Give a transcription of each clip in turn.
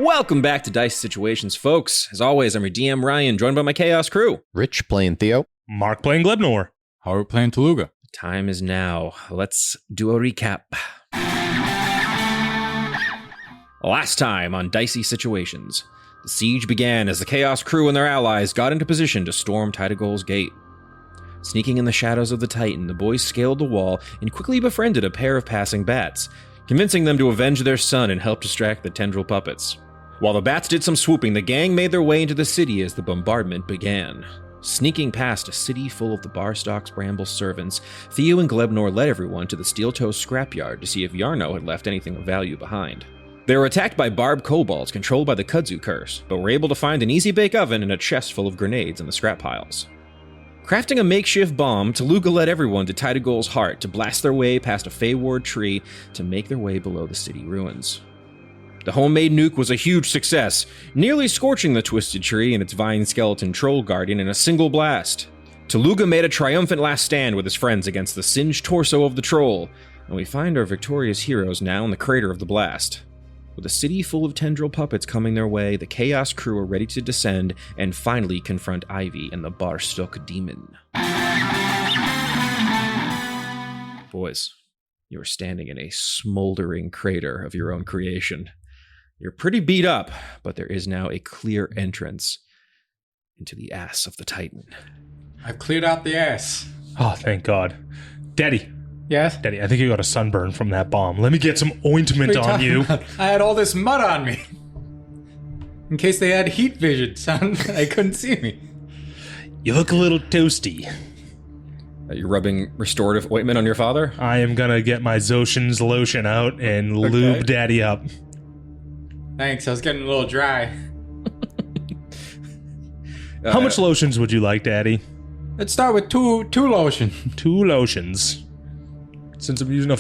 Welcome back to Dicey Situations, folks. As always, I'm your DM, Ryan, joined by my Chaos crew. Rich playing Theo. Mark playing Glebnor. Harout playing Tooluuga. Time is now. Let's do a recap. Last time on Dicey Situations, the siege began as the Chaos crew and their allies got into position to storm Titagol's gate. Sneaking in the shadows of the Titan, the boys scaled the wall and quickly befriended a pair of passing bats, convincing them to avenge their son and help distract the tendril puppets. While the bats did some swooping, the gang made their way into the city as the bombardment began. Sneaking past a city full of the Barstock's Bramble servants, Theo and Glebnor led everyone to the Steel-Toe scrapyard to see if Yarno had left anything of value behind. They were attacked by barbed kobolds controlled by the kudzu curse, but were able to find an easy-bake oven and a chest full of grenades in the scrap piles. Crafting a makeshift bomb, Tooluuga led everyone to Titagol's heart to blast their way past a Feyward tree to make their way below the city ruins. The homemade nuke was a huge success, nearly scorching the twisted tree and its vine skeleton troll guardian in a single blast. Tooluuga made a triumphant last stand with his friends against the singed torso of the troll, and we find our victorious heroes now in the crater of the blast. With a city full of tendril puppets coming their way, the Chaos crew are ready to descend and finally confront Ivy and the Barstock demon. Boys, you are standing in a smoldering crater of your own creation. You're pretty beat up, but there is now a clear entrance into the ass of the Titan. I've cleared out the ass. Oh, thank God. Daddy. Yes? Daddy, I think you got a sunburn from that bomb. Let me get some ointment on you. I had all this mud on me. In case they had heat vision, son. They couldn't see me. You look a little toasty. Are you rubbing restorative ointment on your father? I am gonna get my Zoshin's lotion out and lube Daddy up. Thanks, I was getting a little dry. How much lotions would you like, Daddy? Let's start with two lotion. 2 lotions. Since I'm using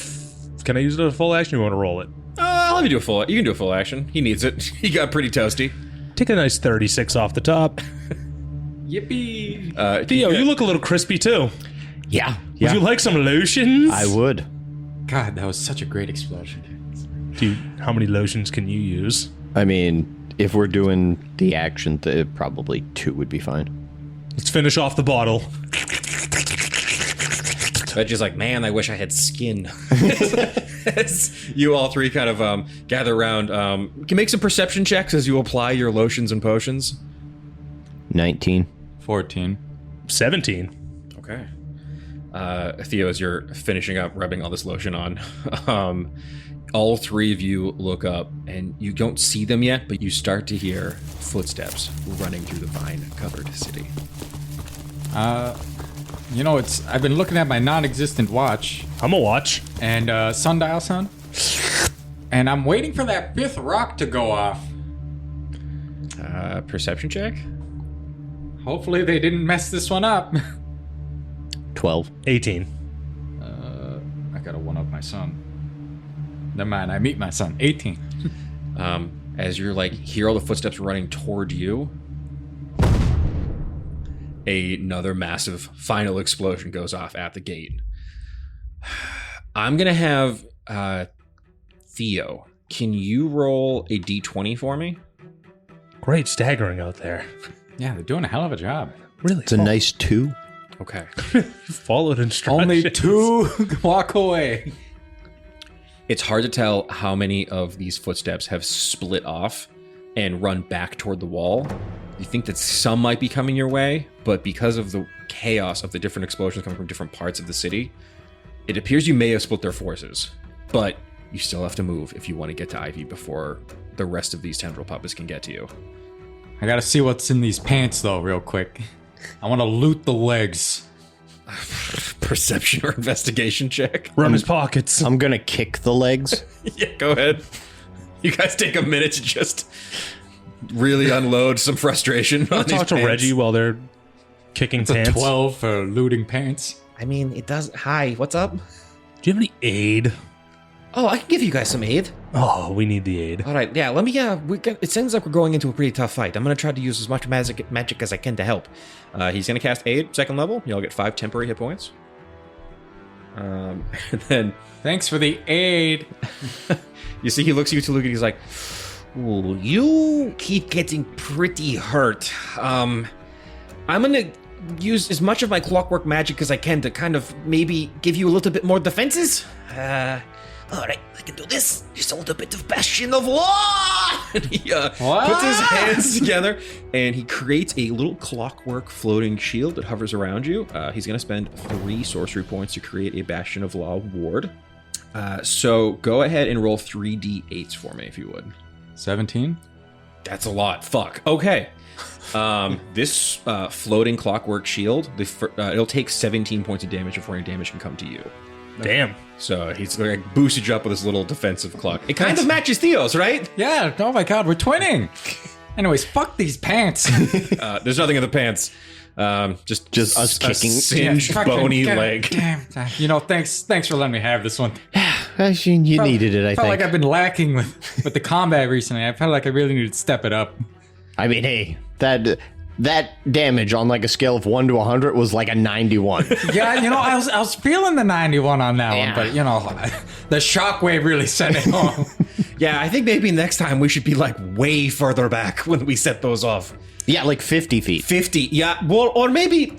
can I use it as a full action or you want to roll it? Let me do a full. You can do a full action. He needs it. He got pretty toasty. Take a nice 36 off the top. Yippee! Theo, you look a little crispy too. Yeah. Would you like some lotions? I would. God, that was such a great explosion. Dude, how many lotions can you use? I mean, if we're doing the action, probably 2 would be fine. Let's finish off the bottle. Reggie's like, man, I wish I had skin. As you all three kind of gather around. Can you make some perception checks as you apply your lotions and potions? 19. 14. 17. Okay. Theo, as you're finishing up rubbing all this lotion on, all three of you look up, and you don't see them yet, but you start to hear footsteps running through the vine-covered city. You know, I've been looking at my non-existent watch. I'm a watch. And sundial sound. And I'm waiting for that 5th rock to go off. Perception check? Hopefully they didn't mess this one up. 12. 18. I gotta one-up my son. Never mind, I meet my son. 18. As you're hear all the footsteps running toward you, another massive final explosion goes off at the gate. I'm gonna have Theo. Can you roll a d20 for me? Great staggering out there. Yeah, they're doing a hell of a job. Really? It's a nice 2. Okay. Followed instructions. Only 2 walk away. It's hard to tell how many of these footsteps have split off and run back toward the wall. You think that some might be coming your way, but because of the chaos of the different explosions coming from different parts of the city, it appears you may have split their forces. But you still have to move if you want to get to Ivy before the rest of these tendril puppets can get to you. I gotta see what's in these pants, though, real quick. I want to loot the legs. Perception or investigation check? Run his pockets. I'm gonna kick the legs. Yeah, go ahead. You guys take a minute to just really unload some frustration on these Talk to pants. Reggie while they're kicking It's pants. a 12 for looting pants. I mean, it does... Hi, what's up? Do you have any aid? Oh, I can give you guys some aid. Oh, we need the aid. All right, yeah, let me, it seems like we're going into a pretty tough fight. I'm going to try to use as much magic as I can to help. He's going to cast Aid, 2nd level. You'll get 5 temporary hit points. And then... Thanks for the aid. You see, he looks at you, Tooluuga, and he's like, Ooh, you keep getting pretty hurt. I'm gonna use as much of my clockwork magic as I can to kind of maybe give you a little bit more defenses. Alright, I can do this. Just a little bit of Bastion of Law! And he puts his hands together and he creates a little clockwork floating shield that hovers around you. He's going to spend 3 sorcery points to create a Bastion of Law ward. So go ahead and roll 3d8s for me if you would. 17? That's a lot. Fuck. Okay. This floating clockwork shield, it'll take 17 points of damage before any damage can come to you. Damn. So he's like boosted you up with this little defensive clock. It kind of matches Theo's, right? Yeah, oh my god, we're twinning. Anyways, fuck these pants. There's nothing in the pants. Just us kicking. Singed, bony leg. Damn. You know, thanks for letting me have this one. You needed it, I felt think. like I've been lacking with the combat recently. I felt like I really needed to step it up. I mean, hey, that damage on like a scale of 1 to 100 was like a 91. Yeah, you know, I was feeling the 91 on that Yeah. one, but you know, the shockwave really sent it home. Yeah, I think maybe next time we should be like way further back when we set those off. Yeah, like 50 feet. 50, yeah. Well, or maybe,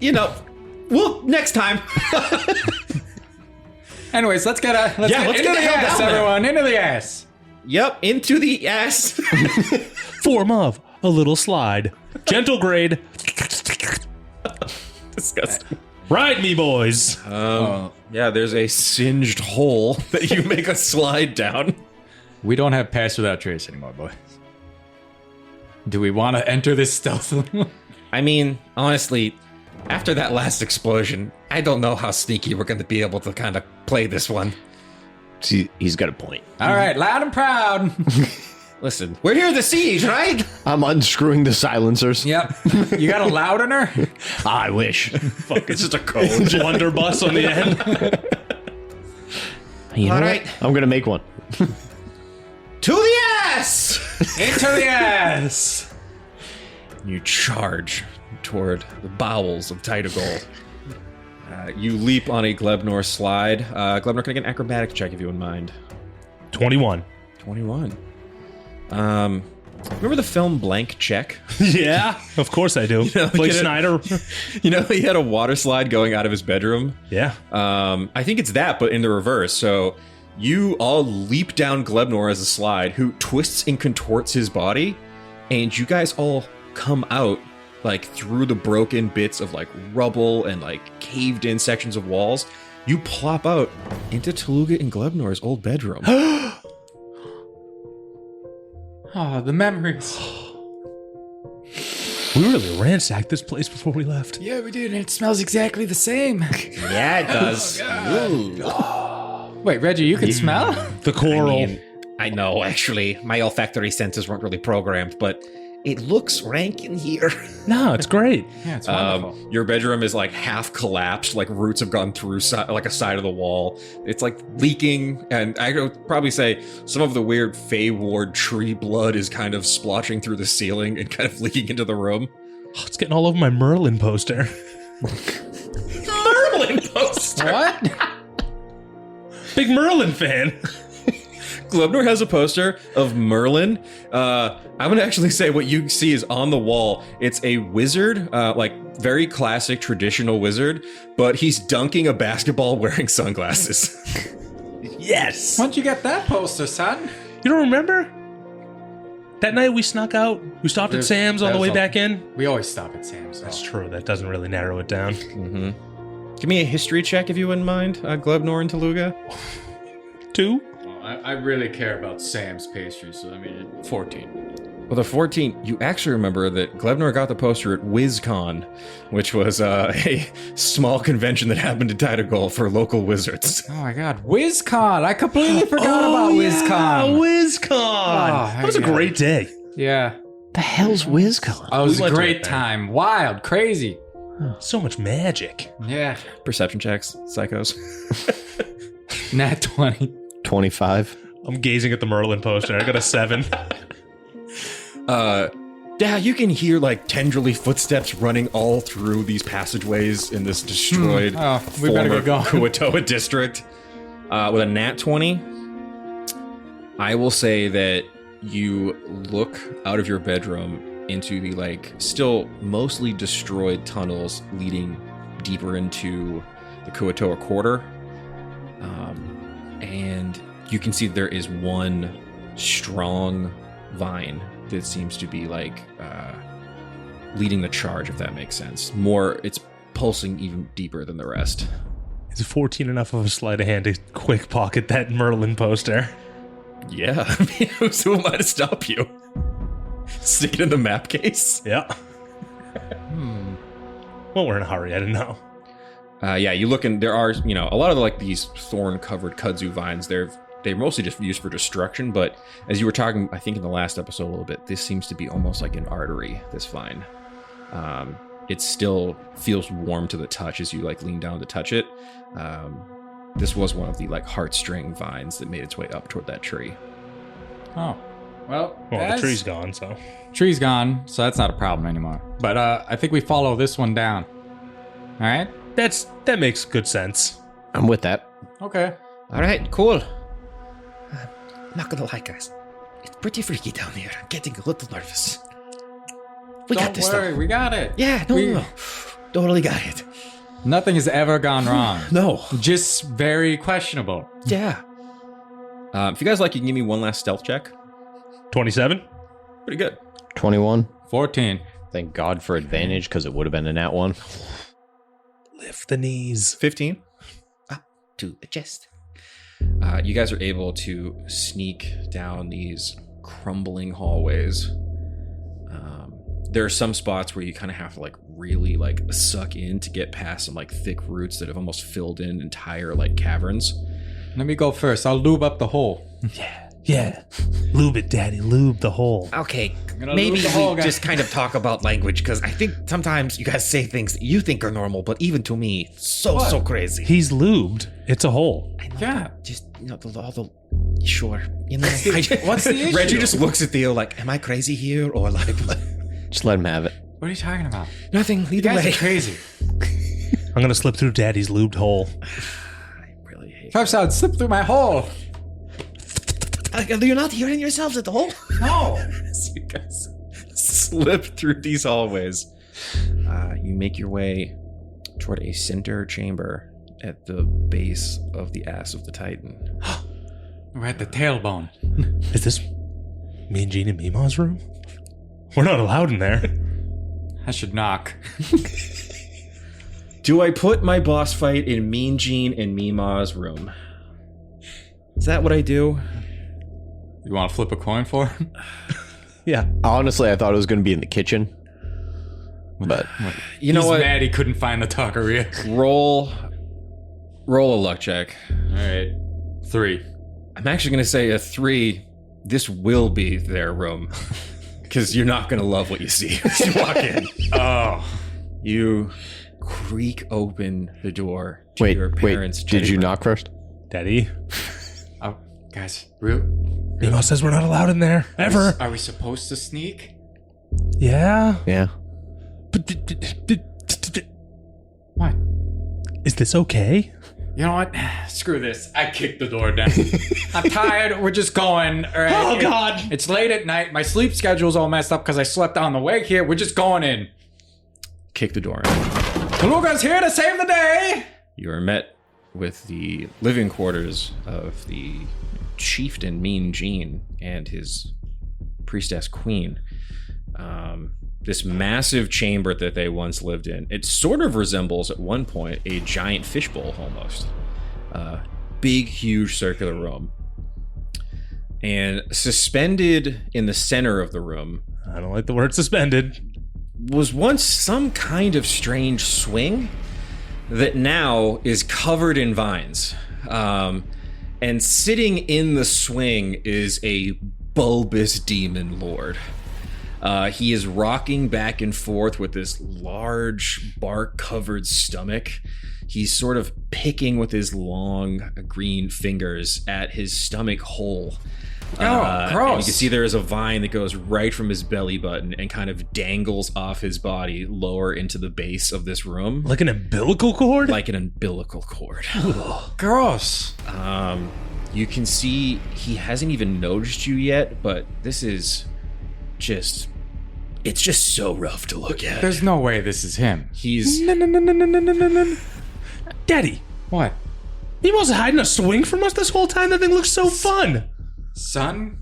well, next time. Anyways, let's get into get the the hell ass, down there. everyone. Into the ass. Yep, into the ass. Form of a little slide. Gentle grade. Disgusting. Ride me, boys. Yeah, there's a singed hole that you make a slide down. We don't have pass without trace anymore, boys. Do we want to enter this stealthily? I mean, honestly, after that last explosion, I don't know how sneaky we're going to be able to kind of play this one. See, he's got a point. All right, loud and proud. Listen, we're here to siege, right? I'm unscrewing the silencers. Yep. You got a loudener? I wish. Fuck, it's just a code. Blunderbuss on the end. You know All what? right. I'm going to make one. To the ass! Into the ass. You charge toward the bowels of Tidagol. You leap on a Glebnor slide. Glebnor, can I get an acrobatic check if you wouldn't mind? 21. 21. Remember the film Blank Check? Yeah, of course I do. know, Blake get it? Snyder. You know, he had a water slide going out of his bedroom. Yeah. I think it's that, but in the reverse. So you all leap down Glebnor as a slide, who twists and contorts his body, and you guys all come out like through the broken bits of like rubble and like caved in sections of walls. You plop out into Tooluuga and Glebnor's old bedroom. Oh, the memories. We really ransacked this place before we left. Yeah, we did. It smells exactly the same. Yeah, it does. Wait, Reggie, you can smell? The coral. I know, actually. My olfactory senses weren't really programmed, but it looks rank in here. No, it's great. Yeah, it's wonderful. Your bedroom is like half collapsed, like roots have gone through like a side of the wall. It's like leaking, and I would probably say some of the weird Fey Ward tree blood is kind of splotching through the ceiling and kind of leaking into the room. Oh, it's getting all over my Merlin poster. Merlin poster! What? Big Merlin fan. Glebnor has a poster of Merlin. I'm gonna actually say what you see is on the wall. It's a wizard, like very classic traditional wizard, but he's dunking a basketball wearing sunglasses. Yes. When'd you get that poster, son? You don't remember? That night we snuck out. We stopped at Sam's on the way back in. We always stop at Sam's. That's true. That doesn't really narrow it down. Give me a history check if you wouldn't mind, Glebnor and Tooluuga. 2. I really care about Sam's pastry, so I mean, 14. Well, the 14, you actually remember that Glebnor got the poster at WizCon, which was a small convention that happened in Tidagol for local wizards. Oh my god, WizCon! I completely forgot about WizCon! WizCon! That was a great day. Yeah. The hell's WizCon? Oh, it was We a went to great it, man. time. Wild, crazy. So much magic. Yeah. Perception checks, psychos. Nat 20. 25. I'm gazing at the Merlin poster. I got a 7. Yeah, you can hear like tendrily footsteps running all through these passageways in this destroyed Oh, we better get going. Kuatoa district. With a nat 20, I will say that you look out of your bedroom into the like still mostly destroyed tunnels leading deeper into the Kuatoa Quarter, and you can see there is one strong vine that seems to be like leading the charge, if that makes sense. More, it's pulsing even deeper than the rest. Is 14 enough of a sleight of hand to quick pocket that Merlin poster? Yeah, I mean, who am I to stop you? Stick it in the map case? Yeah. Well, we're in a hurry. I didn't know. Yeah, you look and there are, you know, a lot of like these thorn-covered kudzu vines. They're mostly just used for destruction, but as you were talking, I think in the last episode a little bit, this seems to be almost like an artery, this vine. It still feels warm to the touch as you like lean down to touch it. This was one of the like heartstring vines that made its way up toward that tree. Oh. Well, The tree's gone, so. Tree's gone, so that's not a problem anymore. But I think we follow this one down. All right? That makes good sense. I'm with that. Okay. All right, cool. Not gonna lie, guys. It's pretty freaky down here. I'm getting a little nervous. We got this Don't worry, stuff. we got it. Yeah, no. Totally got it. Nothing has ever gone wrong. No. Just very questionable. Yeah. If you guys like, you can give me one last stealth check. 27? Pretty good. 21. 14. Thank God for advantage, because it would have been a nat 1. Lift the knees. 15. Up to the chest. You guys are able to sneak down these crumbling hallways. There are some spots where you kind of have to like really like suck in to get past some like thick roots that have almost filled in entire like caverns. Let me go first. I'll lube up the hole. Yeah. Lube it, Daddy. Lube the hole. Okay, gonna maybe lose the whole we guy. just kind of talk about language, because I think sometimes you guys say things that you think are normal, but even to me, so crazy. He's lubed. It's a hole. I know, Yeah. just all the sure, you know. What's the issue? Reggie just looks at Theo like, "Am I crazy here or like Just let him have it. What are you talking about? nothing?" You Either guys way, are crazy. I'm going to slip through Daddy's lubed hole. I really hate. Trapside, slip through my hole. You're not hearing yourselves at all. No. As you guys slip through these hallways, you make your way toward a center chamber at the base of the ass of the Titan. We're at the tailbone. Is this me and Gene and Mima's room? We're not allowed in there. I should knock. Do I put my boss fight in Mean Gene and Mima's room? Is that what I do? You want to flip a coin for him? Yeah. Honestly, I thought it was going to be in the kitchen. But You know He's what? mad he couldn't find the taqueria. Roll a luck check. All right. 3. I'm actually going to say a 3. This will be their room. Because you're not going to love what you see as you walk in. Oh. You creak open the door to wait, your parents' did you room. knock first? Daddy, Oh, guys, real. Mima says we're not allowed in there. Ever. Are we supposed to sneak? Yeah. Yeah. But What? is this okay? You know what? Screw this. I kicked the door down. I'm tired. We're just going. All right. Oh, God. It's late at night. My sleep schedule's all messed up because I slept on the way here. We're just going in. Kick the door in. Tooluuga's here to save the day. You are met with the living quarters of the chieftain Mean Gene and his priestess Queen. This massive chamber that they once lived in. It sort of resembles, at one point, a giant fishbowl almost. Big, huge circular room. And suspended in the center of the room I don't like the word suspended. was once some kind of strange swing that now is covered in vines. And sitting in the swing is a bulbous demon lord. He is rocking back and forth with this large bark-covered stomach. He's sort of picking with his long green fingers at his stomach hole. And you gross. can see there is a vine that goes right from his belly button and kind of dangles off his body lower into the base of this room. Like an umbilical cord? Like an umbilical cord. Gross. You can see he hasn't even noticed you yet, but this is just... It's just so rough to look at. There's no way this is him. He's... No. Daddy, What? he wasn't hiding a swing from us this whole time? That thing looks so fun. Son?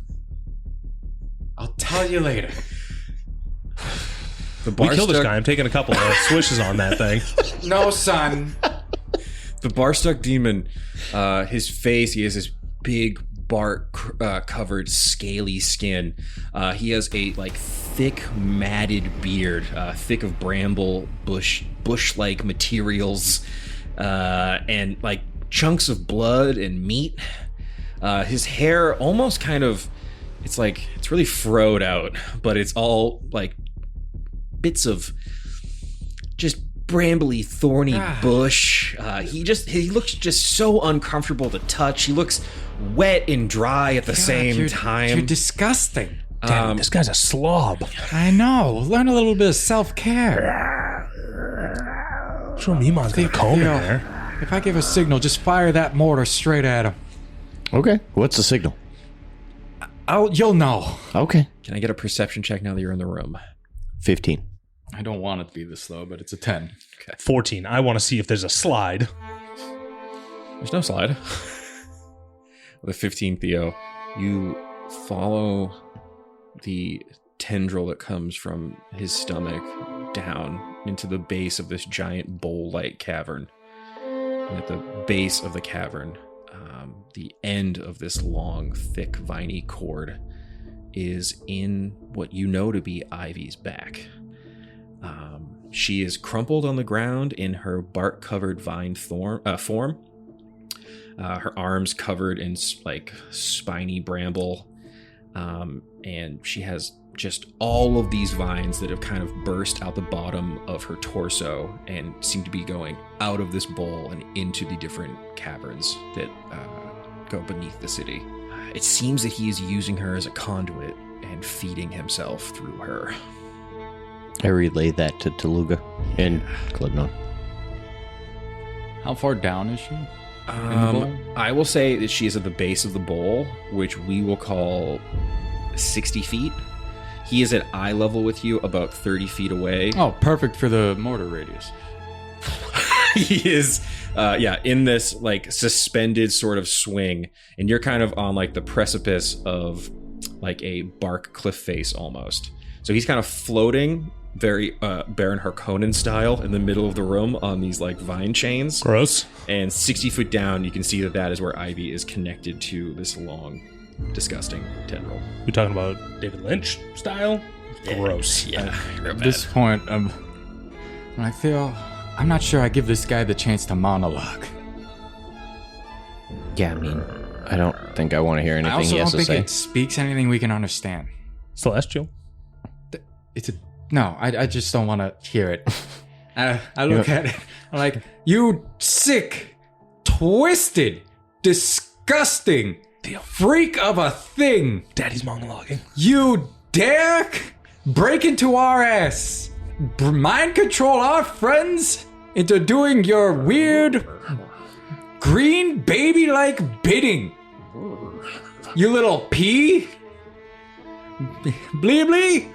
I'll tell you later. The We killed this Barstuck- guy. I'm taking a couple of swishes on that thing. No, son. The Barstuck demon, his face, he has this big bark covered scaly skin. He has a like thick matted beard, thick of bramble bush-like materials, and like chunks of blood and meat. His hair almost kind of, it's really furrowed out, but it's all like bits of just brambly, thorny bush. He looks just so uncomfortable to touch. He looks wet and dry at the same time. You're disgusting. Daddy, this guy's a slob. I know. Learn a little bit of self-care. Sure, Mimon's got a comb in Theo, there. if I give a signal, just fire that mortar straight at him. Okay. What's the signal? You'll know. Okay. Can I get a perception check now that you're in the room? 15. I don't want it to be this slow, but it's a 10. 14. I want to see if there's a slide. There's no slide. With a 15, Theo, you follow the tendril that comes from his stomach down into the base of this giant bowl-like cavern. And at the base of the cavern, the end of this long, thick, viney cord is in what you know to be Ivy's back. She is crumpled on the ground in her bark-covered vine form. Her arms covered in like spiny bramble, and she has just all of these vines that have kind of burst out the bottom of her torso and seem to be going out of this bowl and into the different caverns that go beneath the city. It seems that he is using her as a conduit and feeding himself through her. I relay that to Tooluuga and Glebnor. How far down is she? I will say that she is at the base of the bowl, which we will call 60 feet. He is at eye level with you, about 30 feet away. Oh, perfect for the mortar radius. He is, in this like suspended sort of swing, and you're kind of on like the precipice of like a bark cliff face almost. So he's kind of floating very Baron Harkonnen style in the middle of the room on these like vine chains. Gross. And 60 foot down, you can see that is where Ivy is connected to this long, disgusting tendril. We talking about David Lynch style? Gross. Yeah. At this point, when I feel, I'm not sure I give this guy the chance to monologue. Yeah, I mean, I don't think I want to hear I anything also he has don't to think say. it speaks anything we can understand. Celestial. I just don't want to hear it. I look at it, I'm like, you sick, twisted, disgusting freak of a thing. Daddy's monologuing. You dare break into our ass, mind control our friends into doing your weird green baby-like bidding. You little pea. Blee blee.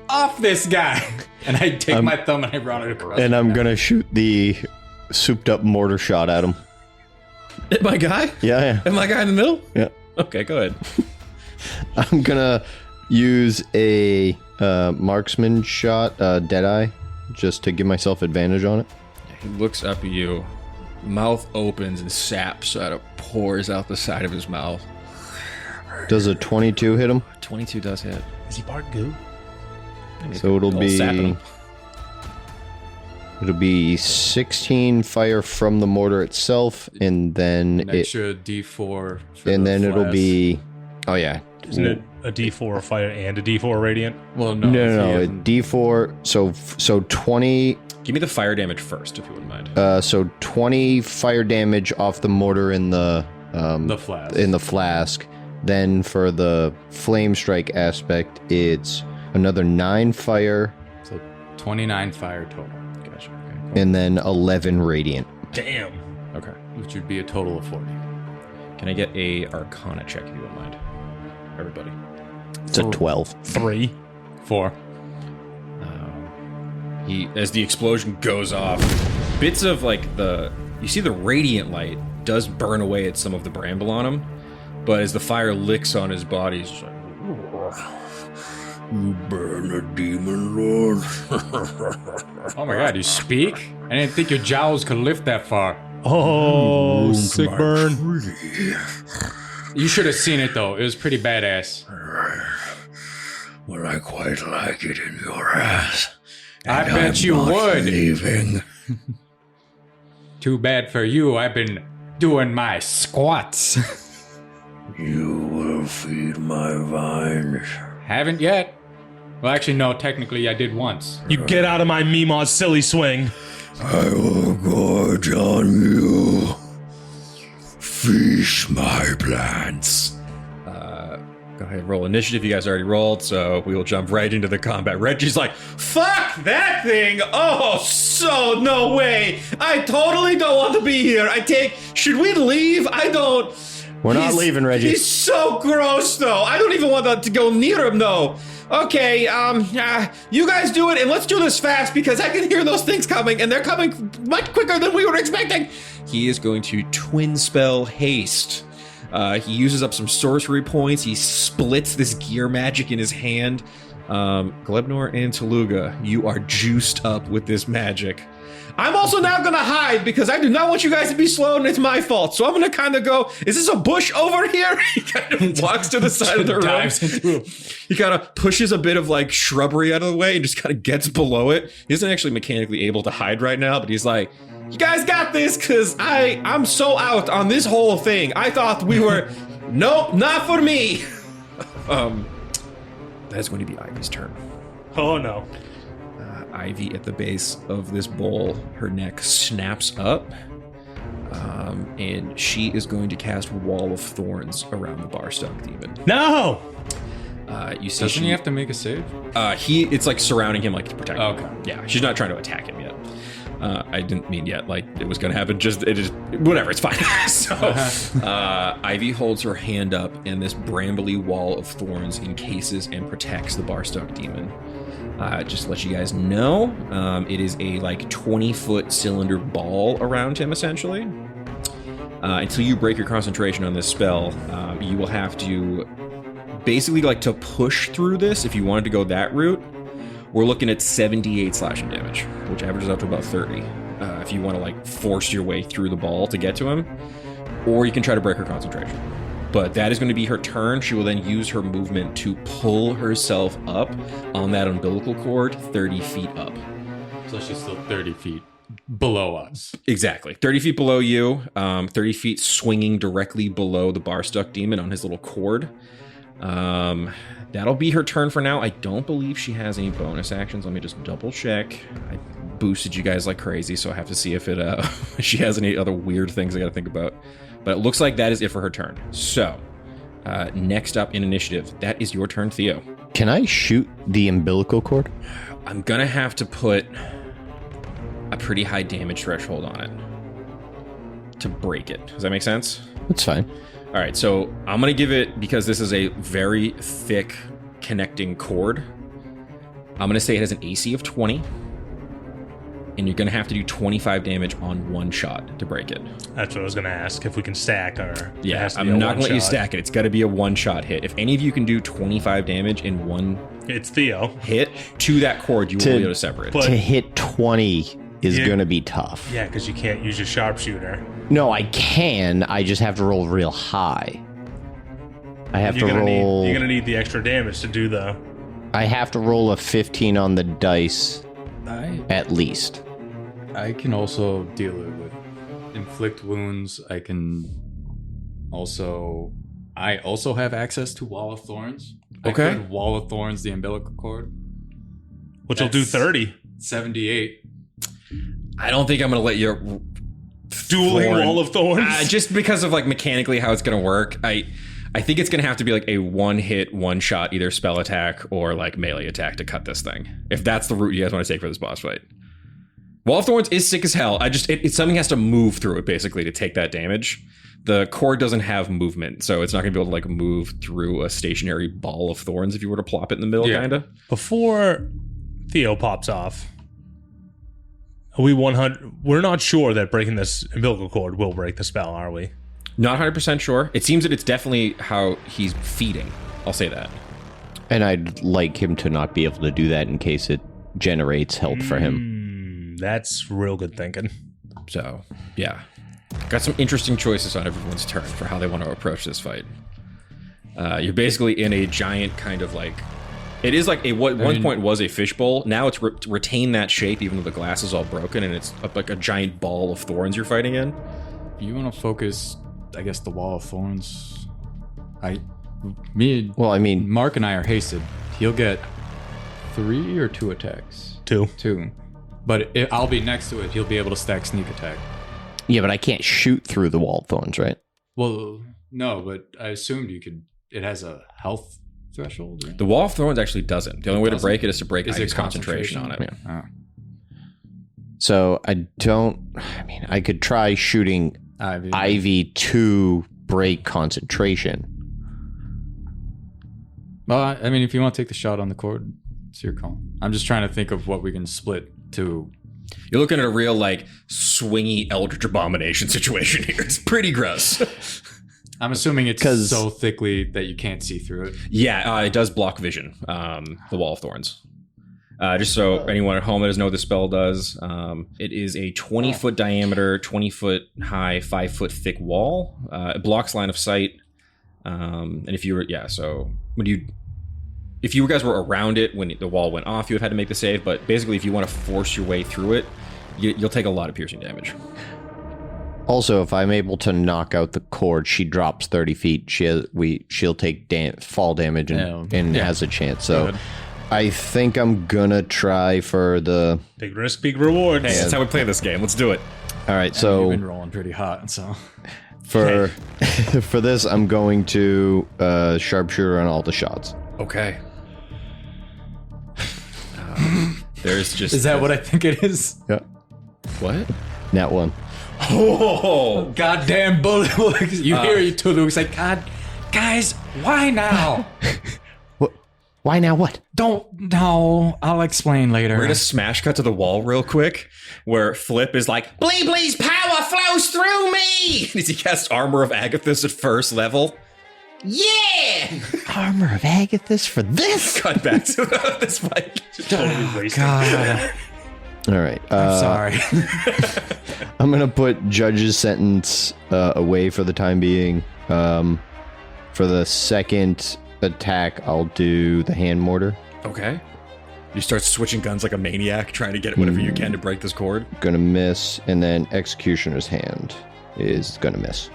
Off this guy. And I take my thumb and I run it across. And I'm going to shoot the souped up mortar shot at him. My guy? Yeah. Am I guy in the middle? Yeah. Okay, go ahead. I'm going to use a marksman shot, Deadeye, just to give myself advantage on it. He looks up at you. Mouth opens and sap sort of pours out the side of his mouth. Does a 22 hit him? 22 does hit. Is he part goo? So it'll All sapping. be 16 fire from the mortar itself, and then An extra D4 for and the then it'll flask. be Isn't it a D4 fire and a D4 radiant? Well, no. no, he a D4. So 20. Give me the fire damage first, if you wouldn't mind. So 20 fire damage off the mortar in the flask. in the flask. Then for the flame strike aspect, it's another 9 fire. So 29 fire total. Gotcha. Okay. And then 11 radiant. Damn. Okay. Which would be a total of 40. Can I get a Arcana check if you don't mind? Everybody. It's a 12. 3. 4. As the explosion goes off, bits of you see the radiant light does burn away at some of the bramble on him, but as the fire licks on his body, he's just like, "You burn a demon lord." Oh my god, you speak? I didn't think your jowls could lift that far. Oh, sick burn. You should have seen it though. It was pretty badass. Well, I quite like it in your ass. I bet you would. Leaving. Too bad for you. I've been doing my squats. You will feed my vines. Haven't yet. Well, actually, no. Technically, I did once. You get out of my Meemaw's silly swing. I will gorge on you. Feast my plants. Go ahead, roll initiative. You guys already rolled, so we will jump right into the combat. Reggie's like, fuck that thing! Oh, so no way! I totally don't want to be here. Should we leave? I don't. We're not leaving, Reggie. He's so gross, though. I don't even want to go near him, though. Okay, you guys do it, and let's do this fast, because I can hear those things coming, and they're coming much quicker than we were expecting. He is going to twin spell haste. He uses up some sorcery points. He splits this gear magic in his hand. Glebnor and Tooluuga, you are juiced up with this magic. I'm also now going to hide because I do not want you guys to be slowed and it's my fault. So I'm going to kind of go, is this a bush over here? He kind of walks to the side of the room. He kind of pushes a bit of shrubbery out of the way and just kind of gets below it. He isn't actually mechanically able to hide right now, but he's like, you guys got this, because I'm so out on this whole thing. I thought we were... Nope, not for me. That's going to be Ivy's turn. Oh, no. Ivy at the base of this bowl, her neck snaps up, and she is going to cast Wall of Thorns around the Barstock Demon. No! You see, Doesn't he have to make a save? It's surrounding him, to protect him. Okay. Yeah, she's not trying to attack him yet. I didn't mean yet, it was gonna happen. Whatever, it's fine. So, Ivy holds her hand up, and this brambly wall of thorns encases and protects the Barstock Demon. Just to let you guys know, it is a 20-foot cylinder ball around him, essentially. Until you break your concentration on this spell, you will have to basically to push through this if you wanted to go that route. We're looking at 78 slashing damage, which averages out to about 30. If you want to force your way through the ball to get to him, or you can try to break her concentration. But that is going to be her turn. She will then use her movement to pull herself up on that umbilical cord 30 feet up. So she's still 30 feet below us. Exactly. 30 feet below you, 30 feet swinging directly below the Barstock Demon on his little cord. That'll be her turn for now. I don't believe she has any bonus actions. Let me just double check. I boosted you guys like crazy, so I have to see if she has any other weird things I gotta think about. But it looks like that is it for her turn. So, next up in initiative, that is your turn, Theo. Can I shoot the umbilical cord? I'm gonna have to put a pretty high damage threshold on it to break it. Does that make sense? That's fine. All right, so I'm going to give it, because this is a very thick connecting cord, I'm going to say it has an AC of 20, and you're going to have to do 25 damage on one shot to break it. That's what I was going to ask, if we can stack or... Yeah, I'm not going to let you stack it. It's got to be a one-shot hit. If any of you can do 25 damage in one It's Theo. hit to that cord, you will be able to separate it. But- To hit 20 is going to be tough. Yeah, because you can't use your sharpshooter. No, I can. I just have to roll real high. I have to roll... You're going to need the extra damage to do the... I have to roll a 15 on the dice at least. I can also deal it with inflict wounds. I also have access to Wall of Thorns. Okay. I could Wall of Thorns the umbilical cord. Which will do That's 30. 78. I don't think I'm going to let you... Dueling Wall of Thorns? Just because of mechanically how it's going to work. I think it's going to have to be like a one-hit, one-shot, either spell attack or like melee attack to cut this thing. If that's the route you guys want to take for this boss fight. Wall of Thorns is sick as hell. Something has to move through it basically to take that damage. The cord doesn't have movement, so it's not going to be able to like move through a stationary ball of thorns if you were to plop it in the middle, kind of. Before Theo pops off, are we 100? We're not sure that breaking this umbilical cord will break the spell, are we? Not 100% sure. It seems that it's definitely how he's feeding. I'll say that. And I'd like him to not be able to do that in case it generates health for him. That's real good thinking. So, yeah. Got some interesting choices on everyone's turn for how they want to approach this fight. You're basically in a giant kind of like... It is like one point was a fishbowl. Now it's retained that shape even though the glass is all broken and it's like a giant ball of thorns you're fighting in. You want to focus, I guess, the Wall of Thorns. Mark and I are hasted. He'll get 3 or 2 attacks. 2. 2. But I'll be next to it. He'll be able to stack sneak attack. Yeah, but I can't shoot through the wall of thorns, right? Well, no, but I assumed you could. It has a health threshold. Right? The Wall of Thorns actually doesn't. The only way to break it is to break Ivy's it concentration on it. Yeah. Oh. So I could try shooting Ivy to break concentration. Well, I mean, if you want to take the shot on the cord, it's your call. I'm just trying to think of what we can split to. You're looking at a real, like, swingy Eldritch Abomination situation here. It's pretty gross. I'm assuming it's so thickly that you can't see through it. Yeah, it does block vision, the Wall of Thorns. Just so anyone at home that doesn't know what the spell does, it is a 20-foot diameter, 20-foot high, 5-foot thick wall. It blocks line of sight. And if you were, if you guys were around it when the wall went off, you would have had to make the save. But basically, if you want to force your way through it, you'll take a lot of piercing damage. Also, if I'm able to knock out the cord, she drops 30 feet. She'll take fall damage and has a chance. So I think I'm gonna try for the big risk, big reward. Hey, that's how we play this game. Let's do it. All right, so you've been rolling pretty hot, so for for this, I'm going to sharpshooter on all the shots. Okay. There's just... Is that what I think it is? Yeah. What? Nat 1. Oh! Goddamn bullet. You hear you Tooluuga. It's like, God, guys, why now? What? Why now what? No, I'll explain later. We're gonna smash cut to the wall real quick, where Flip is like, Bleeblee's power flows through me! Does he cast Armor of Agathis at first level? Yeah! Armor of Agathis for this? Cut back to this fight. Totally wasted. God. All right. I'm sorry. I'm going to put Judge's sentence away for the time being. For the second attack, I'll do the hand mortar. Okay. You start switching guns like a maniac, trying to get whatever you can to break this cord. Gonna miss, and then Executioner's Hand is gonna miss.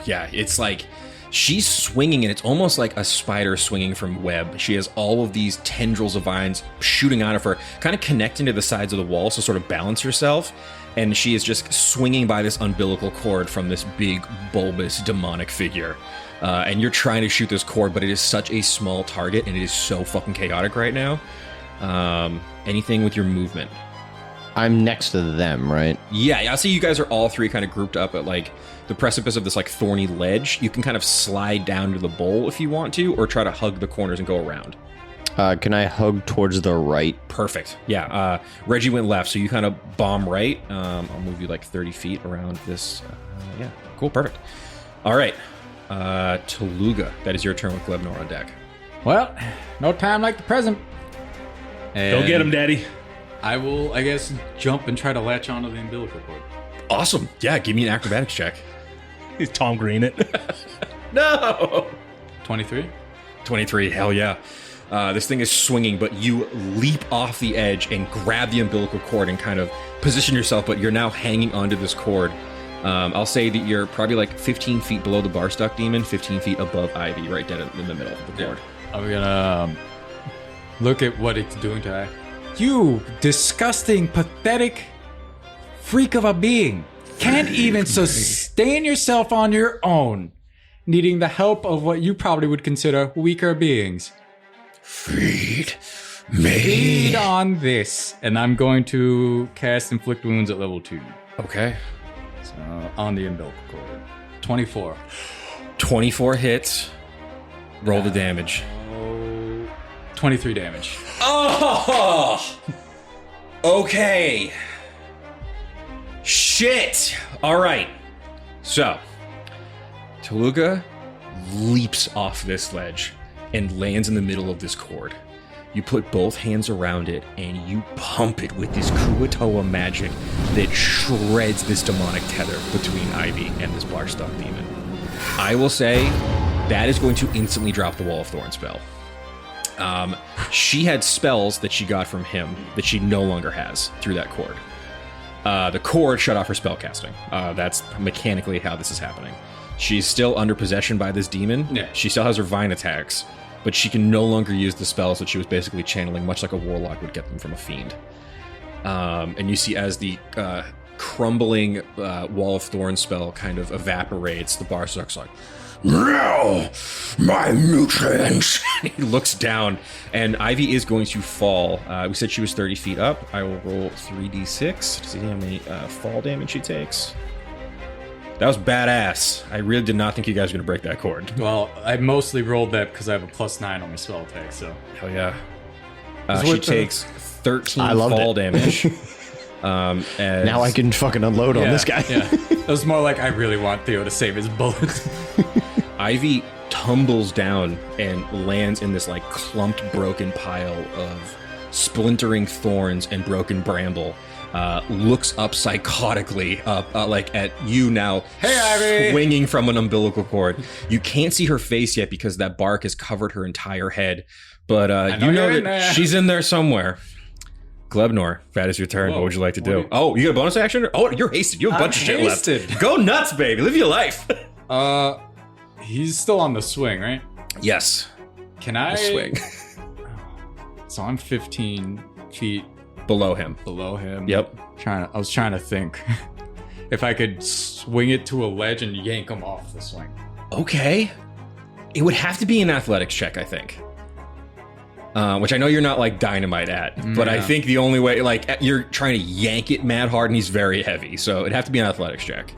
Yeah, it's like... She's swinging, and it's almost like a spider swinging from web. She has all of these tendrils of vines shooting out of her, kind of connecting to the sides of the wall to sort of balance herself. And she is just swinging by this umbilical cord from this big, bulbous, demonic figure. And you're trying to shoot this cord, but it is such a small target, and it is so fucking chaotic right now. Anything with your movement? I'm next to them, right? Yeah, I see you guys are all three kind of grouped up at like the precipice of this like thorny ledge. You can kind of slide down to the bowl if you want to, or try to hug the corners and go around. Can I hug towards the right? Perfect. Yeah, Reggie went left, so you kind of bomb right. I'll move you like 30 feet around this. Yeah, cool, perfect. All right, Tooluuga, that is your turn with Glebnor on deck. Well, no time like the present. Go get him, Daddy. I will, I guess, jump and try to latch onto the umbilical cord. Awesome. Yeah, give me an acrobatics check. He's Tom Green it. No! 23? 23, hell yeah. This thing is swinging, but you leap off the edge and grab the umbilical cord and kind of position yourself, but you're now hanging onto this cord. I'll say that you're probably like 15 feet below the Barstuck demon, 15 feet above Ivy, right dead in the middle of the cord. I'm gonna look at what it's doing to her. You disgusting, pathetic freak of a being. Can't even sustain yourself on your own. needing the help of what you probably would consider weaker beings. Feed Feed me. on this. And I'm going to cast Inflict Wounds at level 2. Okay. So, on the umbilical cord. 24. 24 hits. Roll the damage. 23 damage. Oh! Okay. Shit. All right. So, Tooluuga leaps off this ledge and lands in the middle of this cord. You put both hands around it and you pump it with this Kuatoa magic that shreds this demonic tether between Ivy and this Barstock demon. I will say that is going to instantly drop the Wall of Thorn spell. She had spells that she got from him that she no longer has through that cord. The cord shut off her spell casting. That's mechanically how this is happening. She's still under possession by this demon. Yeah. She still has her vine attacks, but she can no longer use the spells that she was basically channeling, much like a warlock would get them from a fiend. And you see as the crumbling Wall of Thorn spell kind of evaporates, the Barstock's like, "No, my nutrients." He looks down, and Ivy is going to fall. We said she was 30 feet up. I will roll 3d6 to see how many fall damage she takes. That was badass. I really did not think you guys were going to break that cord. Well, I mostly rolled that because I have a +9 on my spell attack, so. Hell yeah. It's She worth the- takes 13 I loved fall it. damage. As Now I can fucking unload on this guy. Yeah. It was more like I really want Theo to save his bullets. Ivy tumbles down and lands in this like clumped broken pile of splintering thorns and broken bramble. Looks up psychotically like at you now, Hey, Ivy! swinging from an umbilical cord. You can't see her face yet because that bark has covered her entire head, but you know you're in that there. she's in there somewhere. Glebnor, that is your turn. Whoa. What would you like to What do? do you- Oh, you got a bonus action? Oh, you're hasted. You have a bunch of shit hasted. left. Go nuts, baby. Live your life. He's still on the swing, right? Yes. Can I Swing. So I'm 15 feet Below him. below him. Yep. I was trying to think if I could swing it to a ledge and yank him off the swing. Okay. It would have to be an athletics check, I think. Which I know you're not like dynamite at, but I Yeah. think the only way, like, you're trying to yank it mad hard and he's very heavy, so it'd have to be an athletics check.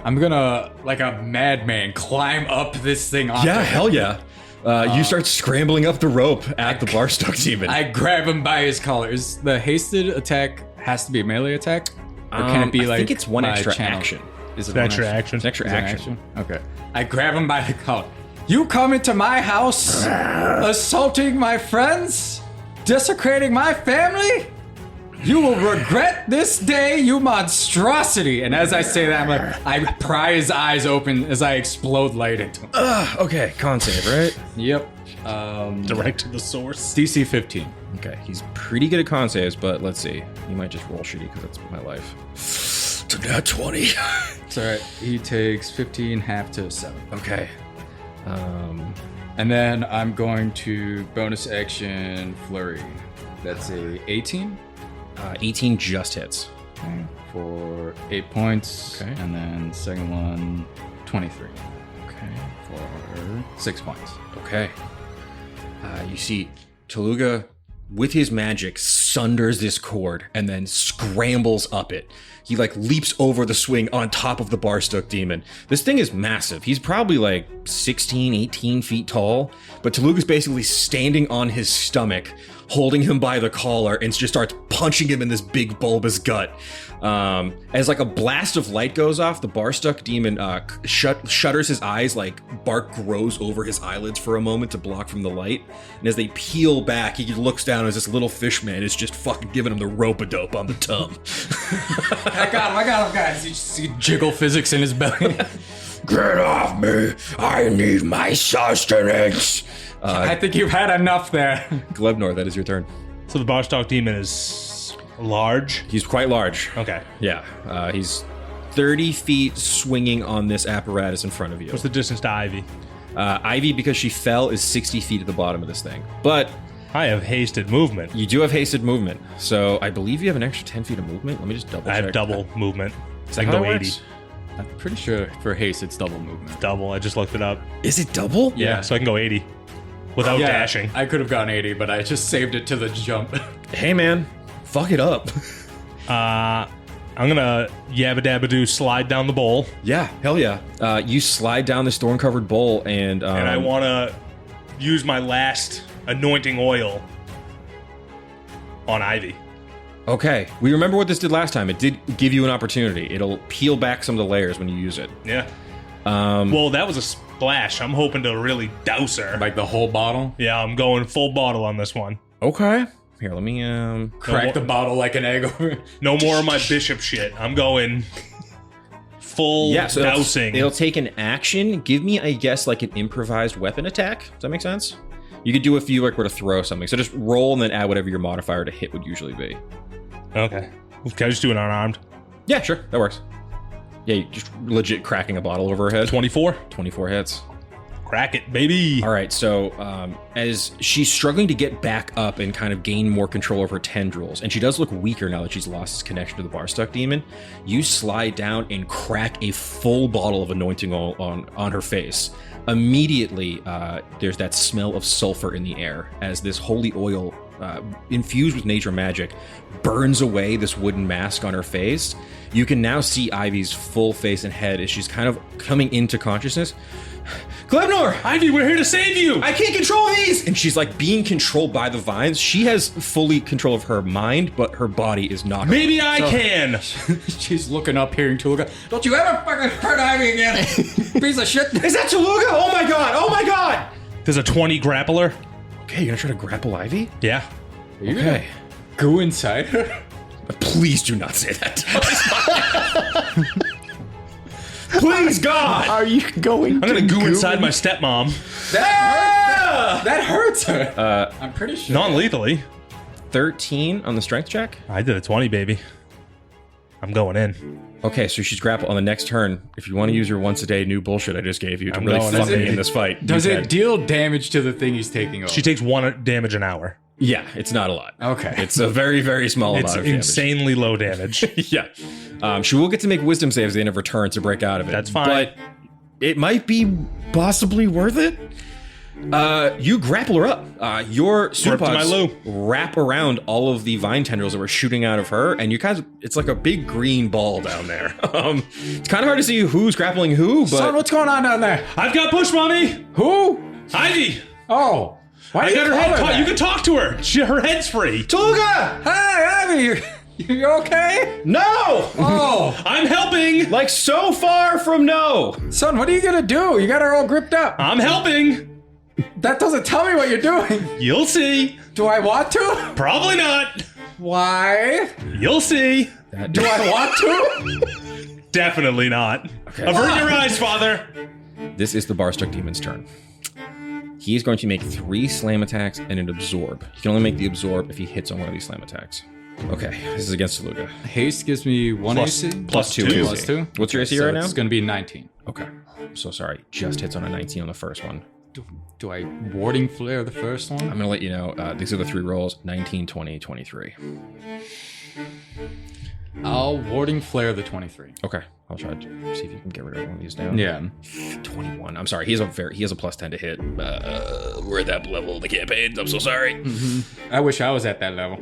I'm gonna, like a madman, climb up this thing. Onto Yeah, him. hell yeah. You start scrambling up the rope at the Barstock demon. I grab him by his collar. Is the hasted attack has to be a melee attack, or can it be I like? think it's one my extra channel? action. Is it An one extra action. It's an extra Is it an action. Okay. I grab him by the collar. You come into my house, assaulting my friends, desecrating my family. You will regret this day, you monstrosity. And as I say that, I'm like, I pry his eyes open as I explode light into him. Okay, con save, right? Yep. Direct to the source. DC 15. Okay, he's pretty good at con saves, but let's see. He might just roll shitty because that's my life. To that 20. It's alright. He takes 15, half to 7. Okay. And then I'm going to bonus action flurry. That's a 18 18 just hits. for 8 points. Okay. And then second one, 23 Okay. for 6 points. Okay. You see, Tooluuga, with his magic, sunders this cord and then scrambles up it. He like leaps over the swing on top of the Barstock demon. This thing is massive. He's probably like 16, 18 feet tall, but Tooluuga's basically standing on his stomach, holding him by the collar, and just starts punching him in this big bulbous gut. As like a blast of light goes off, the Barstock demon shutters his eyes, like bark grows over his eyelids for a moment to block from the light. And as they peel back, he looks down as this little fish man is just fucking giving him the rope-a-dope on the tum. I got him, guys. You see jiggle physics in his belly. Get off me! I need my sustenance! I think you've had enough there. Glebnor, that is your turn. So the Barstock demon is large. He's quite large. Okay. Yeah, he's 30 feet swinging on this apparatus in front of you. What's the distance to Ivy? Ivy, because she fell, is 60 feet at the bottom of this thing. But I have hasted movement. you do have hasted movement, so I believe you have an extra 10 feet of movement. Let me just double check. I have double movement. Is I that can how go it 80. works? I'm pretty sure for haste it's double movement. Double. I just looked it up. Is it double? Yeah, so I can go 80 without dashing. I could have gone 80, but I just saved it to the jump. Hey, man. Fuck it up. I'm gonna yabba dabba do slide down the bowl, Yeah, hell yeah. You slide down this thorn-covered bowl, and I want to use my last anointing oil on Ivy. Okay, we remember what this did last time. It did give you an opportunity. It'll peel back some of the layers when you use it. Yeah. Well, that was a splash. I'm hoping to really douse her. Like the whole bottle? Yeah, I'm going full bottle on this one. Okay. Here, let me Crack the bottle like an egg over. No more of my bishop shit. I'm going full dousing. It'll take an action. Give me, I guess, like an improvised weapon attack. Does that make sense? You could do if you like were to throw something. So just roll and then add whatever your modifier to hit would usually be. Okay. Can I just do it unarmed? Yeah, sure. That works. Yeah, you just legit cracking a bottle over her head. 24. 24 hits. Crack it, baby. All right, so as she's struggling to get back up and kind of gain more control over her tendrils, and she does look weaker now that she's lost his connection to the Barstuck demon, you slide down and crack a full bottle of anointing oil on her face. Immediately, there's that smell of sulfur in the air as this holy oil, infused with nature magic, burns away this wooden mask on her face. You can now see Ivy's full face and head as she's kind of coming into consciousness. Glebnor! Ivy, we're here to save you! I can't control these! And she's like being controlled by the vines. She has fully control of her mind, but her body is not. Maybe I can! She's looking up, hearing Tooluuga. Don't you ever fucking hurt Ivy again! Piece of shit! Is that Tooluuga? Oh my god! Oh my god! There's a 20 grappler. Okay, you're gonna try to grapple Ivy? Yeah. Are you Okay. gonna go inside her? Please do not say that. Please, God! Are you going? I'm gonna go inside my stepmom. That hurts her. I'm pretty sure. Non-lethally. 13 on the strength check. I did a 20, baby. I'm going in. Okay, so she's grappled on the next turn. If you want to use your once a day new bullshit I just gave you to I'm really going. fuck Does me it- in this fight. Does you it can. deal damage to the thing he's taking over? She takes 1 damage an hour. Yeah, it's not a lot. Okay. It's a very, very small It's amount of damage. insanely low damage. Yeah. She will get to make wisdom saves at the end of her turn to break out of it. That's fine. But it might be possibly worth it. You grapple her up. Your We're up to my pseudopods loo. wrap around all of the vine tendrils that were shooting out of her, and you kind of, it's like a big green ball down there. It's kind of hard to see who's grappling who, but Son, what's going on down there? I've got push, mommy! Who? Ivy! Oh. Why I do got you her call head her caught. that? You can talk to her. Her head's free. Tooluuga! Hi, Ivy. You okay? No! Oh. I'm helping! Like so far from no. Son, what are you gonna do? You got her all gripped up. I'm helping! That doesn't tell me what you're doing. You'll see. Do I want to? Probably not. Why? You'll see. Do I want to? Definitely not. Avert your eyes, father. This is the Barstuck Demon's turn. He is going to make 3 slam attacks and an absorb. He can only make the absorb if he hits on one of these slam attacks. Okay, this is against Tooluuga. Haste gives me 1 AC. Plus 2 2. AC. 2. What's your AC So right now? It's gonna be 19. Okay. I'm so sorry. Just hits on a 19 on the first one. Do I warding flare the first one? I'm going to let you know. These are the 3 rolls. 19, 20, 23. I'll warding flare the 23. Okay. I'll try to see if you can get rid of one of these down. Yeah. 21. I'm sorry. He has a plus 10 to hit. We're at that level of the campaign. I'm so sorry. I wish I was at that level.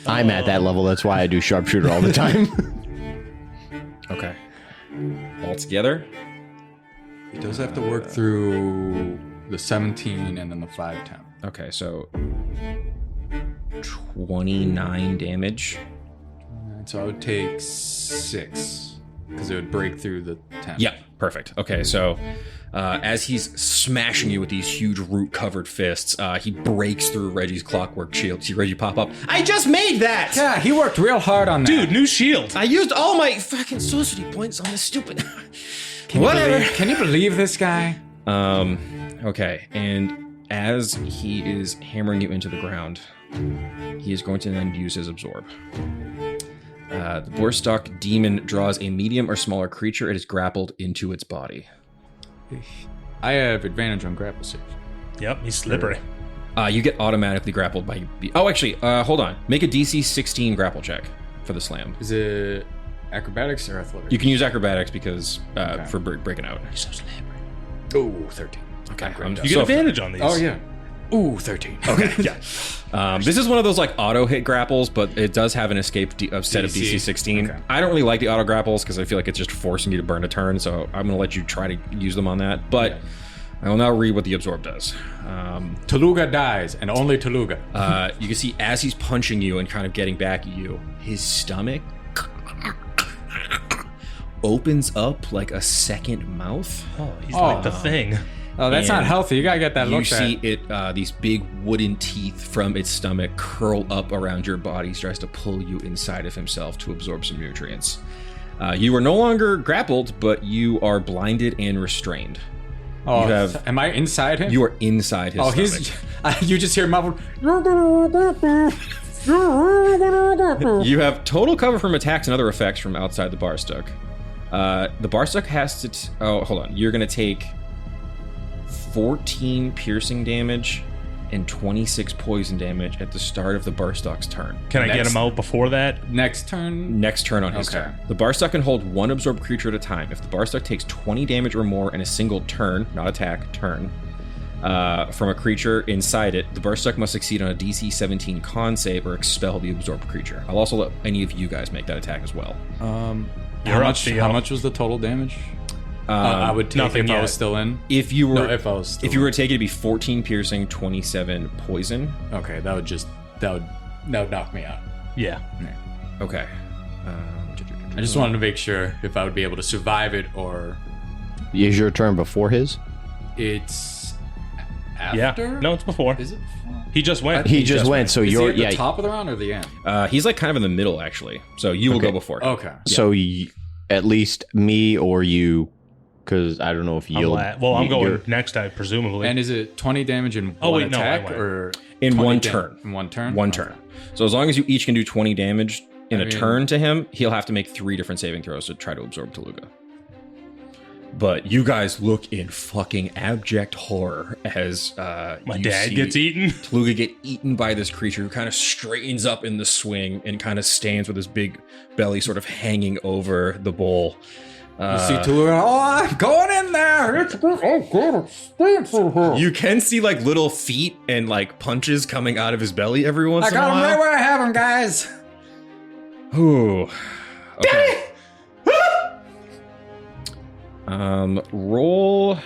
I'm at that level. That's why I do sharpshooter all the time. Okay. All together. He does have to work through the 17 and then the 5/10. Okay, so 29 damage. And so I would take 6 because it would break through the 10. Yeah, perfect. Okay, so as he's smashing you with these huge root-covered fists, he breaks through Reggie's clockwork shield. See Reggie pop up. I just made that! Yeah, he worked real hard on that. Dude, new shield. I used all my fucking sorcery points on this stupid... Can you believe this guy? Okay, and as he is hammering you into the ground, he is going to then use his absorb. The Borstalk demon draws a medium or smaller creature it is grappled into its body. I have advantage on grapple saves. Yep, he's slippery. You get automatically grappled by... Oh, actually, hold on. Make a DC 16 grapple check for the slam. Is it Acrobatics or athletics? You can use acrobatics because for breaking out. You're so slippery. Ooh, 13. Okay, You get advantage on these. Oh, yeah. Ooh, 13. Okay, yeah. This is one of those like auto hit grapples, but it does have an escape set of DC 16. Okay. I don't really like the auto grapples because I feel like it's just forcing you to burn a turn, so I'm going to let you try to use them on that. But I will now read what the absorb does. Tooluuga dies, and only Tooluuga. You can see as he's punching you and kind of getting back at you, his stomach opens up like a second mouth. Oh, he's like the Thing. Oh, that's not healthy. You gotta get that looked at. You see it, these big wooden teeth from its stomach curl up around your body. He tries to pull you inside of himself to absorb some nutrients. You are no longer grappled, but you are blinded and restrained. Oh, am I inside him? You are inside his stomach. You just hear muffled. You have total cover from attacks and other effects from outside the bar stuck. The bar stuck has to... hold on. You're going to take 14 piercing damage and 26 poison damage at the start of the Barstock's turn. Can I get him out before that? Next turn? Next turn on his turn. The Barstock can hold one absorbed creature at a time. If the Barstock takes 20 damage or more in a single turn, not attack, turn, from a creature inside it, the Barstock must succeed on a DC 17 con save or expel the absorbed creature. I'll also let any of you guys make that attack as well. How much was the total damage? I would take if I was still in. If you were to take it, it'd be 14 piercing, 27 poison. Okay, that would knock me out. Yeah. Okay. I just wanted to make sure if I would be able to survive it or. Is your turn before his? It's after. Yeah. No, it's before. Is it before? He just went. He just went. So you're at the top of the round or the end? He's like kind of in the middle actually. So you will go before him. Okay. So at least me or you. Because I don't know if you'll... I'm going next, presumably. And is it 20 damage in one attack? Or in one turn? In one turn? One turn. So as long as you each can do 20 damage in a turn to him, he'll have to make 3 different saving throws to try to absorb Tooluuga. But you guys look in fucking abject horror as my dad gets eaten. Tooluuga get eaten by this creature who kind of straightens up in the swing and kind of stands with his big belly sort of hanging over the bowl. You see Tooluuga, I'm going in there. It's good. Oh, God. You can see like little feet and like punches coming out of his belly every once in a while. I got him right where I have him, guys. Ooh. Okay. Roll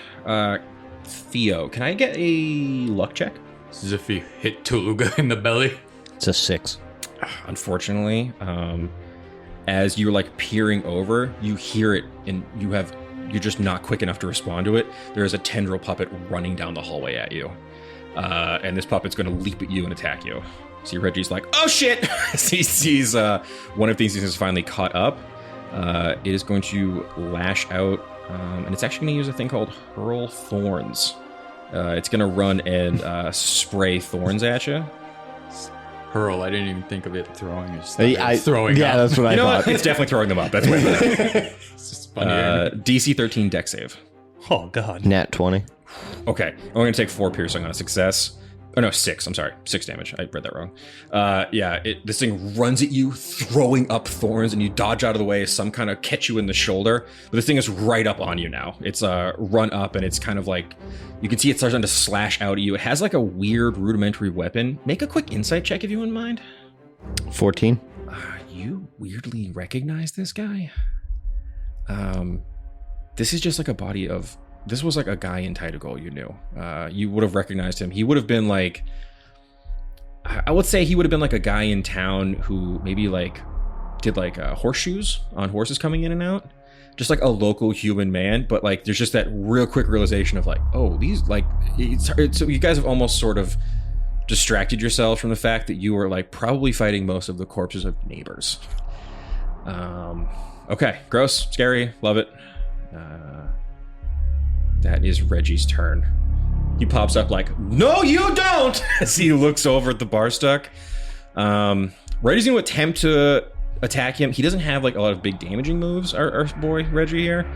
Theo. Can I get a luck check? This is if you hit Tooluuga in the belly. It's a 6. Unfortunately, as you're like peering over, you hear it and you're just not quick enough to respond to it. There is a tendril puppet running down the hallway at you. And this puppet's going to leap at you and attack you. See, Reggie's like, oh shit! He sees one of these things is finally caught up. It is going to lash out, and it's actually going to use a thing called Hurl Thorns. It's going to run and spray thorns at you. Hurl, I didn't even think of it throwing. Throwing up. That's what I thought. It's definitely throwing them up. That's way better. It's just funny. DC 13 deck save. Oh, God. Nat 20. Okay, I'm going to take 4 piercing on a success. Oh, no, 6. I'm sorry. 6 damage. I read that wrong. This thing runs at you, throwing up thorns, and you dodge out of the way. Some kind of catch you in the shoulder. But this thing is right up on you now. It's run up, and it's kind of like... You can see it starts to slash out at you. It has like a weird rudimentary weapon. Make a quick insight check if you wouldn't mind. 14. You weirdly recognize this guy? This is just like a body of... This was like a guy in Tooluuga you knew. You would have recognized him. He would have been like... I would say he would have been like a guy in town who maybe like did like horseshoes on horses coming in and out. Just like a local human man. But like there's just that real quick realization of like, oh, these like... So you guys have almost sort of distracted yourselves from the fact that you were like probably fighting most of the corpses of neighbors. Okay, gross, scary, love it. That is Reggie's turn. He pops up like, no, you don't! As he looks over at the bar stuck. Reggie's going to attempt to attack him. He doesn't have like a lot of big damaging moves, our boy Reggie here.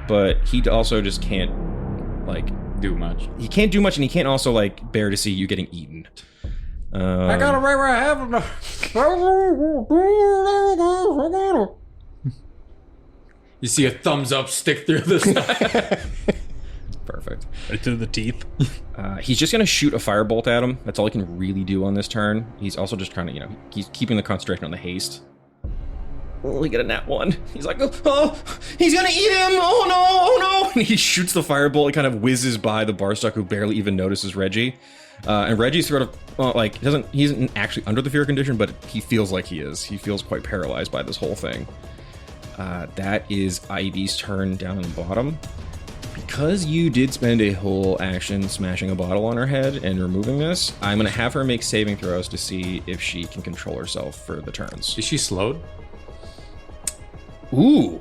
But he also just can't like do much. He can't do much, and he can't also like bear to see you getting eaten. I got him right where I have him. You see a thumbs up stick through the side. Perfect. Right through the teeth. He's just going to shoot a firebolt at him. That's all he can really do on this turn. He's also just trying to, he's keeping the concentration on the haste. Oh, he got a nat 1. He's like, oh, he's going to eat him. Oh, no. And he shoots the firebolt. It kind of whizzes by the Barstock, who barely even notices Reggie. And Reggie's sort of, he isn't actually under the fear condition, but he feels like he is. He feels quite paralyzed by this whole thing. That is Ivy's turn down on the bottom. Because you did spend a whole action smashing a bottle on her head and removing this, I'm going to have her make saving throws to see if she can control herself for the turns. Is she slowed? Ooh,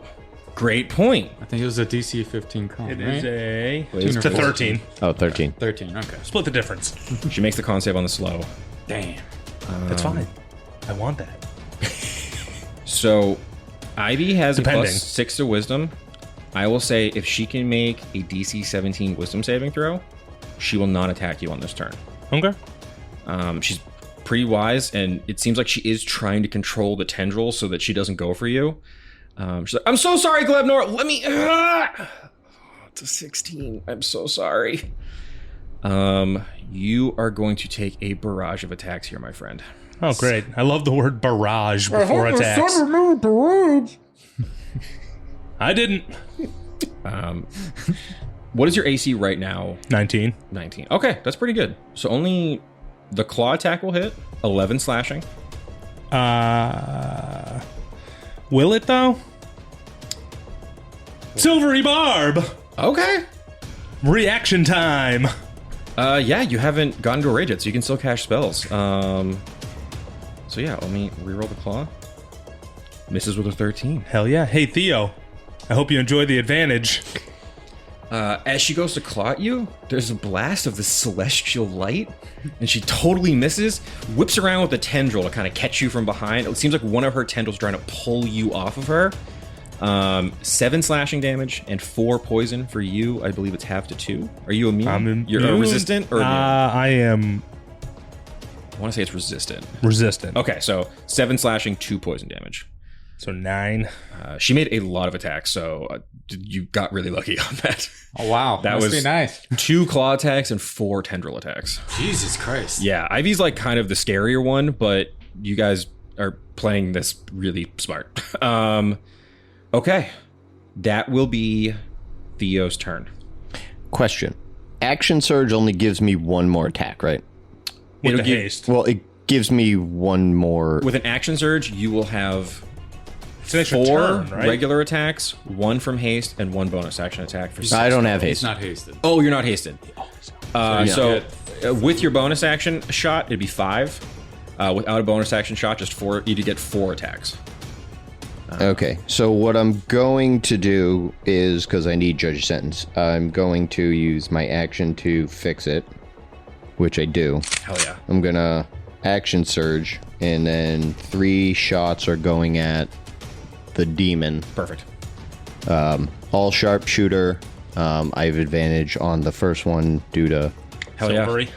great point. I think it was a DC 15 con. It right? is a 13. Oh, 13. 13, okay. Split the difference. She makes the con save on the slow. Damn. That's fine. I want that. So, Ivy has Depending. a +6 to wisdom. I will say if she can make a DC 17 wisdom saving throw, she will not attack you on this turn. Okay. She's pretty wise, and it seems like she is trying to control the tendril so that she doesn't go for you. She's like, I'm so sorry, Glebnor. Let me... It's a 16. I'm so sorry. You are going to take a barrage of attacks here, my friend. Oh, great. I love the word barrage before attacks. I didn't. What is your AC right now? 19. 19. Okay, that's pretty good. So only the claw attack will hit. 11 slashing. Will it, though? Silvery Barb! Okay. Reaction time! Yeah, you haven't gotten to a rage yet, so you can still cast spells. So yeah, let me reroll the claw. Misses with a 13. Hell yeah. Hey, Theo. I hope you enjoy the advantage. As she goes to claw at you, there's a blast of the celestial light, and she totally misses, whips around with a tendril to kind of catch you from behind. It seems like one of her tendrils trying to pull you off of her. 7 slashing damage and 4 poison for you. I believe it's half to 2. Are you immune? I'm immune. You're resistant? Or immune? I am I want to say it's resistant. resistant. Okay, so 7 slashing, 2 poison damage. So 9. She made a lot of attacks, so you got really lucky on that. Oh, wow. That Must was be nice. 2 claw attacks and 4 tendril attacks. Jesus Christ. Yeah, Ivy's like kind of the scarier one, but you guys are playing this really smart. Okay, that will be Theo's turn. Question. Action Surge only gives me one more attack, right? With It'll the give- haste. Well, it gives me one more. With an action surge, you will have It's an extra 4 turn, right? regular attacks, 1 from haste, and 1 bonus action attack for 6. I don't have He's haste. not hasted. Oh, you're not hasted. So Yeah. with your bonus action shot, it'd be 5. Without a bonus action shot, just 4. You'd get 4 attacks. Okay, so what I'm going to do is, because I need Judge Sentence, I'm going to use my action to fix it, which I do. Hell yeah. I'm gonna action surge, and then 3 shots are going at the demon. Perfect. All sharpshooter. I have advantage on the first one due to Hell yeah. Silvery.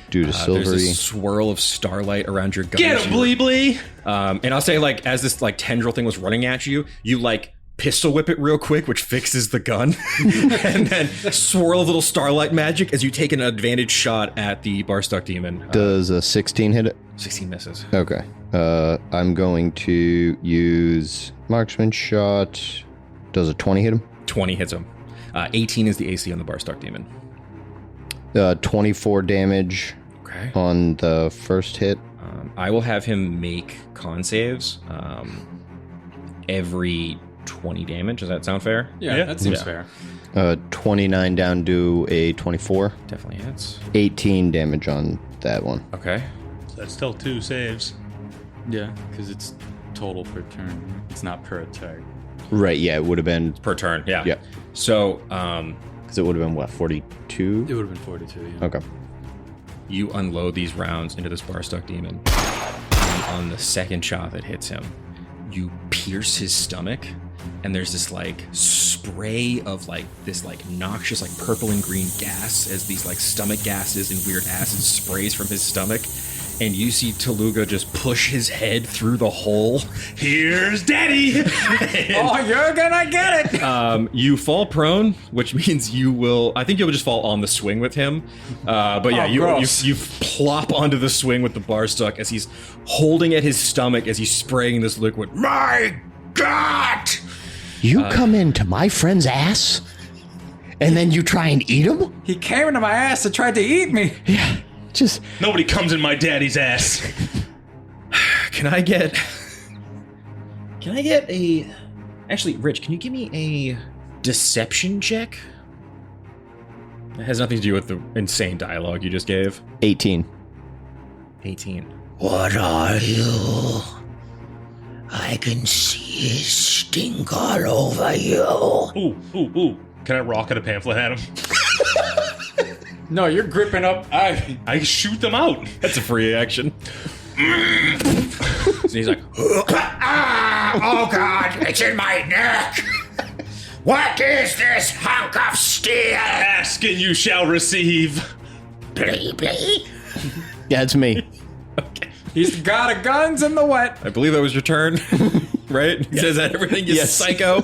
There's silvery. this swirl of starlight around your gun. Get him, Blee Blee! And I'll say, like, as this like tendril thing was running at you, you like pistol whip it real quick, which fixes the gun, and then swirl a little starlight magic as you take an advantage shot at the Barstock demon. Does a 16 hit it? 16 misses. Okay. I'm going to use marksman shot. Does a 20 hit him? 20 hits him. 18 is the AC on the Barstock demon. 24 damage Okay. on the first hit. I will have him make con saves every 20 damage. Does that sound fair? Yeah, that seems fair. 29 down to a 24. Definitely hits. 18 damage on that one. Okay. So that's still 2 saves. Yeah, because it's total per turn. It's not per attack. Right, yeah, it would have been, Per turn. Yeah. Yeah. So, because it would have been, what, 42? It would have been 42, yeah. Okay. you unload these rounds into this Barstock demon. And on the second shot that hits him, you pierce his stomach, and there's this like spray of like this like noxious like purple and green gas as these like stomach gases and weird acid sprays from his stomach, and you see Tooluuga just push his head through the hole. Here's Daddy. Oh, you're gonna get it. You fall prone, which means you will. I think you'll just fall on the swing with him. But yeah, you plop onto the swing with the bar stuck as he's holding at his stomach as he's spraying this liquid. My God! You come into my friend's ass, and then you try and eat him? He came into my ass and tried to eat me. Yeah, just... Nobody comes in my daddy's ass. Can I get a... Actually, Rich, can you give me a deception check? It has nothing to do with the insane dialogue you just gave. 18. 18. What are you? I can see his stink all over you. Ooh. Can I rocket a pamphlet at him? No, you're gripping up Ivy. I shoot them out. That's a free action. So he's like, Oh God, it's in my neck. What is this hunk of steel? Ask and you shall receive. Blee. Yeah, it's me. He's got a guns in the wet. I believe that was your turn, right? He says that everything is psycho.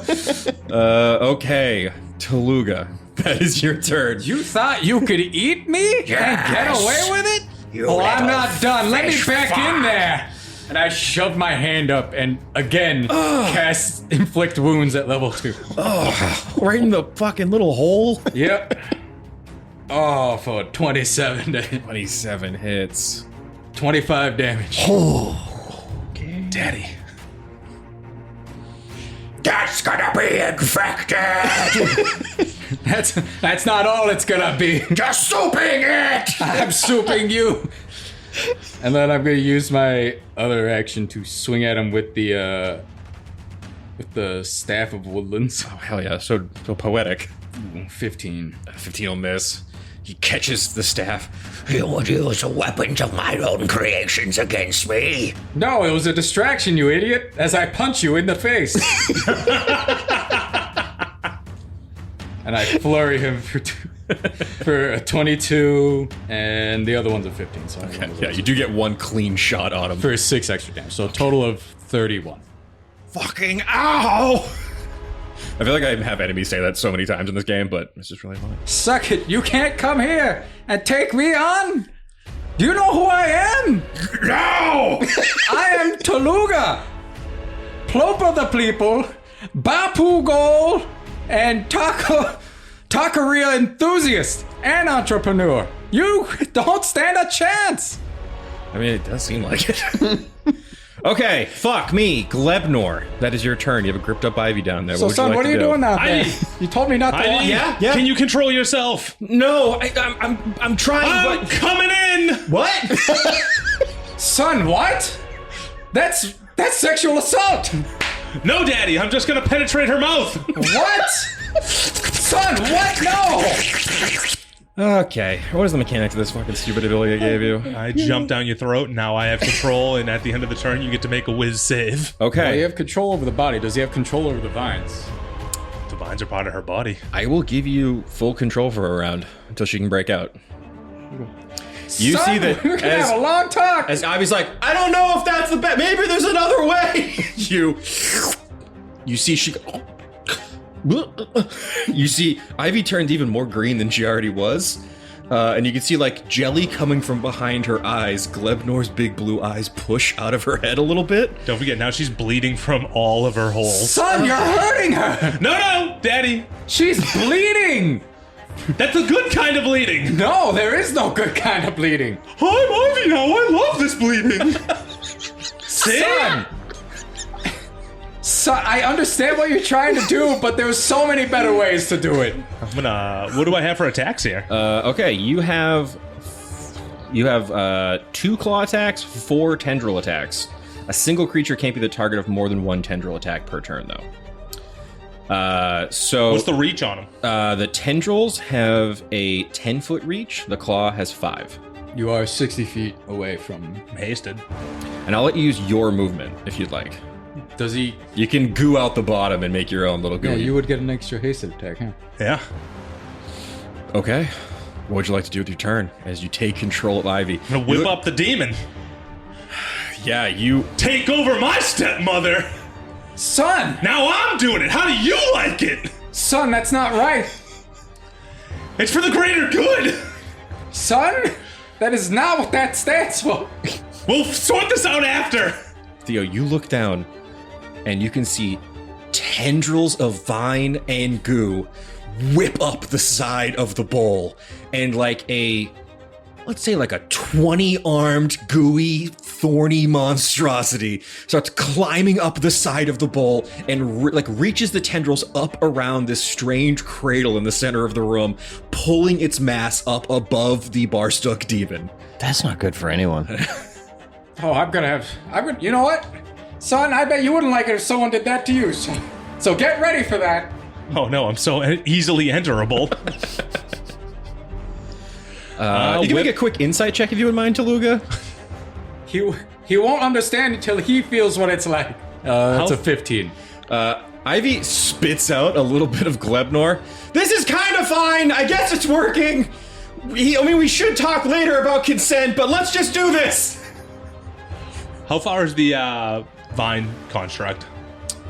Okay, Tooluuga, that is your turn. You thought you could eat me and get away with it? I'm not done. Let me back in there. And I shove my hand up and again cast inflict wounds at level 2. Right in the fucking little hole. Yep. Oh, for 27 damage. 27 hits. 25 damage. Daddy. That's gonna be infected. That's not all it's gonna be. Just souping it. I'm souping you. And then I'm gonna use my other action to swing at him with the staff of woodlands. Oh, hell yeah, so poetic. 15. 15 will miss. He catches the staff. You would use weapons of my own creations against me. No, it was a distraction, you idiot, as I punch you in the face. And I flurry him for a 22, and the other one's a 15. So Yeah, you do get one clean shot on him. for 6 extra damage, so a total of 31. Fucking ow! I feel like I have enemies say that so many times in this game, but it's just really funny. Suck it, you can't come here and take me on? Do you know who I am? No! I am Tooluuga, Ploopploopleen, Bapu Goal, and taqueria enthusiast and entrepreneur. You don't stand a chance. I mean, it does seem like it. Okay, fuck me, Glebnor. That is your turn. You have a gripped up Ivy down there. So, son, what are you doing out there? You told me not to. Yeah. Can you control yourself? No, I'm trying. I'm coming in. What? Son, what? That's sexual assault. No, Daddy. I'm just gonna penetrate her mouth. What? Son, what? No. Okay, what is the mechanic to this fucking stupid ability I gave you? I jump down your throat. Now I have control, and at the end of the turn, you get to make a whiz save. Okay. Well, you have control over the body. Does he have control over the vines? The vines are part of her body. I will give you full control for a round until she can break out. You Son, see that we're gonna have a long talk. as Ivy's like, I don't know if that's the best. Maybe there's another way. You see she. You see Ivy turned even more green than she already was. And you can see like jelly coming from behind her eyes. Glebnor's big blue eyes push out of her head a little bit. Don't forget, now she's bleeding from all of her holes. Son, you're hurting her. No, Daddy. She's bleeding. That's a good kind of bleeding. No, there is no good kind of bleeding. I'm Ivy now. I love this bleeding. Son! So, I understand what you're trying to do, but there's so many better ways to do it. I'm gonna. What do I have for attacks here? Okay, you have 2 claw attacks, 4 tendril attacks. A single creature can't be the target of more than 1 tendril attack per turn, though. So What's the reach on them? the tendrils have a 10-foot reach. The claw has 5. You are 60 feet away from... I'm hasted. And I'll let you use your movement if you'd like. Does he... You can goo out the bottom and make your own little goo. Yeah, you would get an extra hasted attack, huh? Yeah. Okay. What would you like to do with your turn as you take control of Ivy? I'm gonna whip up the demon. Yeah, you... Take over my stepmother! Son! Now I'm doing it! How do you like it? Son, that's not right. It's for the greater good! Son, that is not what that stands for. We'll sort this out after! Theo, you look down, and you can see tendrils of vine and goo whip up the side of the bowl, and like a, let's say like a 20-armed, gooey, thorny monstrosity starts climbing up the side of the bowl and reaches the tendrils up around this strange cradle in the center of the room, pulling its mass up above the Barstook demon. That's not good for anyone. Oh, you know what? Son, I bet you wouldn't like it if someone did that to you. So get ready for that. Oh no, I'm so easily enterable. You can make a quick insight check if you would mind, Tooluuga. He won't understand until he feels what it's like. That's a 15. Ivy spits out a little bit of Glebnor. This is kind of fine. I guess it's working. We should talk later about consent, but let's just do this. How far is the vine construct?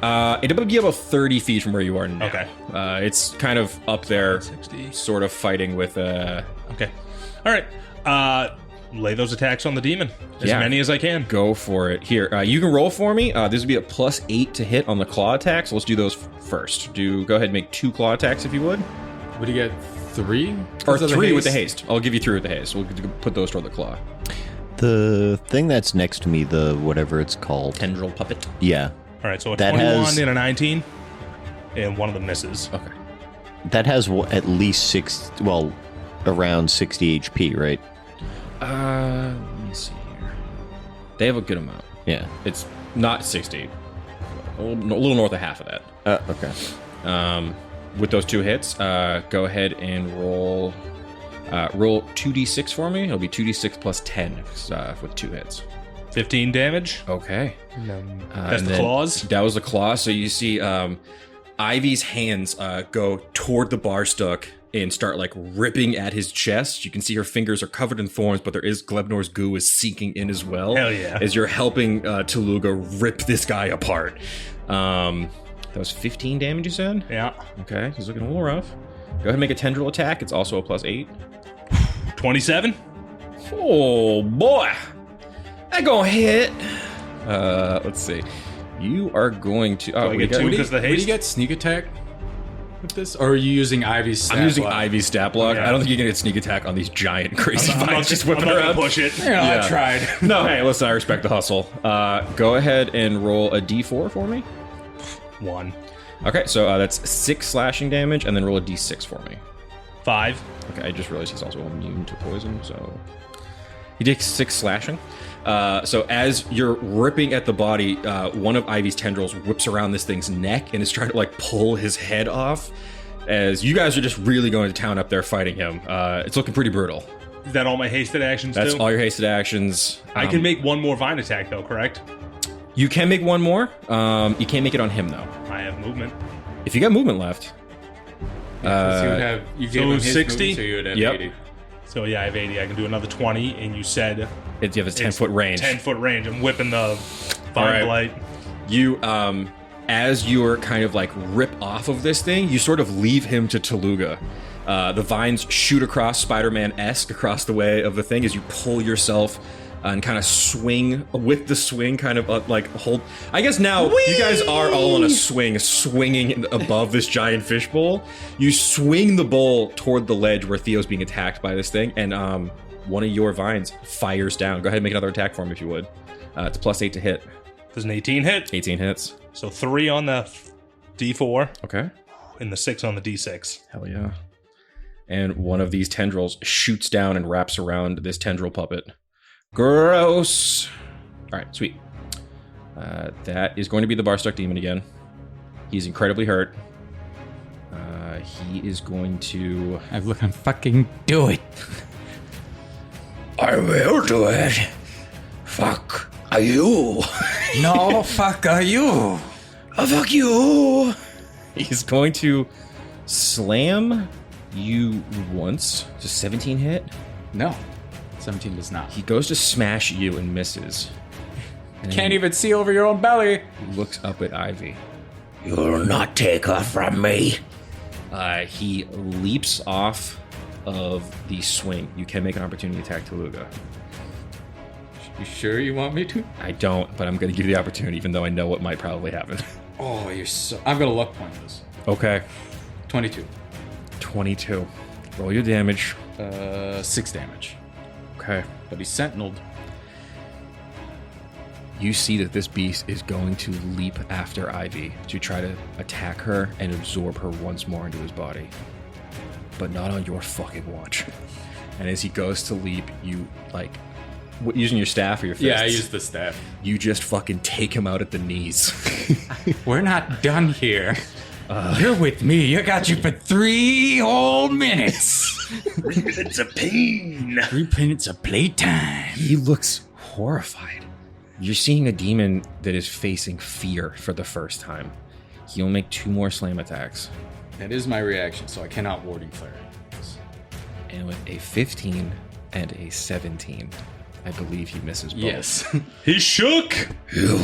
It would be about 30 feet from where you are now. Okay. It's kind of up there, 60. sort of fighting with... Okay. All right. Lay those attacks on the demon. As many as I can. Go for it. Here, you can roll for me. This would be a +8 to hit on the claw attacks. So let's do those first. Go ahead and make 2 claw attacks if you would. Would you get 3? Or 3 with the haste. I'll give you 3 with the haste. We'll put those toward the claw. The thing that's next to me, the whatever it's called. Tendril puppet. Yeah. All right, so a that 21 and a 19, and one of them misses. Okay. That has at least around 60 HP, right? Let me see here. They have a good amount. Yeah. It's not 60. A little north of half of that. Okay. With those 2 hits, go ahead and roll 2d6 for me. It'll be 2d6 plus 10 with 2 hits. 15 damage. Okay. That's the claws? That was the claw. So you see Ivy's hands go toward the Barstook and start like ripping at his chest. You can see her fingers are covered in thorns, but Glebnor's goo is sinking in as well. Hell yeah. As you're helping Tooluuga rip this guy apart. That was 15 damage, you said? Yeah. Okay, he's looking a little rough. Go ahead and make a tendril attack. It's also a +8. 27. Oh, boy. That gonna hit. Let's see. You are going to... I get 2 because of the haste? Would you get sneak attack with this? Or are you using Ivy's stat I'm using block? Ivy's stat block. Yeah. I don't think you can get sneak attack on these giant crazy I'm vines just whipping not around. gonna push it. Yeah, I tried. No, hey, listen, I respect the hustle. Go ahead and roll a d4 for me. 1. Okay, so that's 6 slashing damage, and then roll a d6 for me. 5. Okay, I just realized he's also immune to poison, so... He takes 6 slashing. So as you're ripping at the body, one of Ivy's tendrils whips around this thing's neck and is trying to like pull his head off. As you guys are just really going to town up there fighting him. It's looking pretty brutal. Is that all my hasted actions That's too? all your hasted actions. I can make one more vine attack though, correct? You can make one more. You can't make it on him though. I have movement. If you got movement left. You gave him his 60? movement, so you would have Yep. 80. So yeah, I have 80. I can do another 20, and you said You have a 10-foot range. 10-foot range. I'm whipping the vine All right. blight. You, as you're kind of like rip off of this thing, you sort of leave him to Tooluuga. The vines shoot across Spider-Man-esque across the way of the thing as you pull yourself and kind of swing with the swing, kind of like hold. I guess now you guys are all on a swing, swinging above this giant fishbowl. You swing the bowl toward the ledge where Theo's being attacked by this thing, and one of your vines fires down. Go ahead and make another attack for him if you would. It's a +8 to hit. Does an 18 hit? 18 hits. So 3 on the D4 Okay. and the 6 on the D6. Hell yeah. And one of these tendrils shoots down and wraps around this tendril puppet. Gross. All right, sweet. That is going to be the Barstook demon again. He's incredibly hurt. He is going to... I can fucking do it. I will do it. Fuck are you. No, fuck are you? Fuck you. He's going to slam you once. Does a 17 hit? No. 17 does not. He goes to smash you and misses. And Can't even see over your own belly. He looks up at Ivy. You'll not take her from me. He leaps off of the swing. You can make an opportunity attack Tooluuga. You sure you want me to? I don't, but I'm going to give you the opportunity, even though I know what might probably happen. Oh, you're so... I'm going to luck point this. Okay. 22. 22. Roll your damage. 6 damage. Okay. But he's sentineled. You see that this beast is going to leap after Ivy to try to attack her and absorb her once more into his body. But not on your fucking watch. And as he goes to leap, you, like... using your staff or your fists? Yeah, I use the staff. You just fucking take him out at the knees. We're not done here. You're with me. I got you for 3 whole minutes. 3 minutes of pain. 3 minutes of playtime. He looks horrified. You're seeing a demon that is facing fear for the first time. He'll make 2 more slam attacks. That is my reaction, so I cannot warding flare. And with a 15 and a 17, I believe he misses both. Yes. He shook. You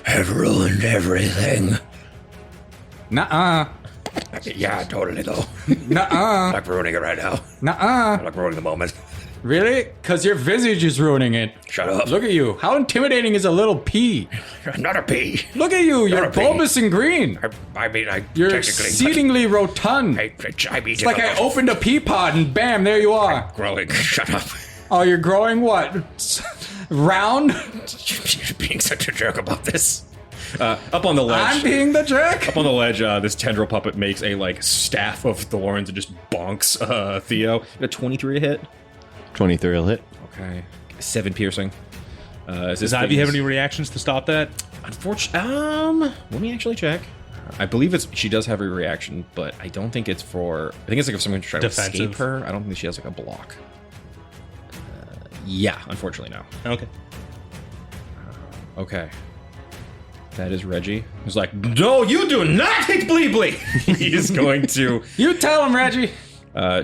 have ruined everything. Nuh-uh. Yeah, totally though. Nuh-uh. I'm like ruining it right now. Nuh-uh. I'm like ruining the moment. Really? Because your visage is ruining it. Shut up. Look at you. How intimidating is a little pea? I'm not a pea. Look at you. You're a pea. bulbous and green. I mean, I You're technically... exceedingly rotund. I mean, It's like I opened a pea pod and bam, there you are. growing. Shut up. Oh, you're growing what? Round? You're being such a jerk about this. Up on the ledge. I'm being the jerk? Up on the ledge, this tendril puppet makes a like staff of thorns and just bonks Theo. A 23 to hit. 23 will hit. Okay. 7 piercing. Does Ivy have any reactions to stop that? Unfortunately, let me actually check. I believe she does have a reaction, but I don't think it's for. I think it's like if someone's trying to escape her. I don't think she has like a block. Yeah, unfortunately, no. Okay. Okay. That is Reggie. He's like, no, you do not hit Bleebly! He is going to You tell him, Reggie.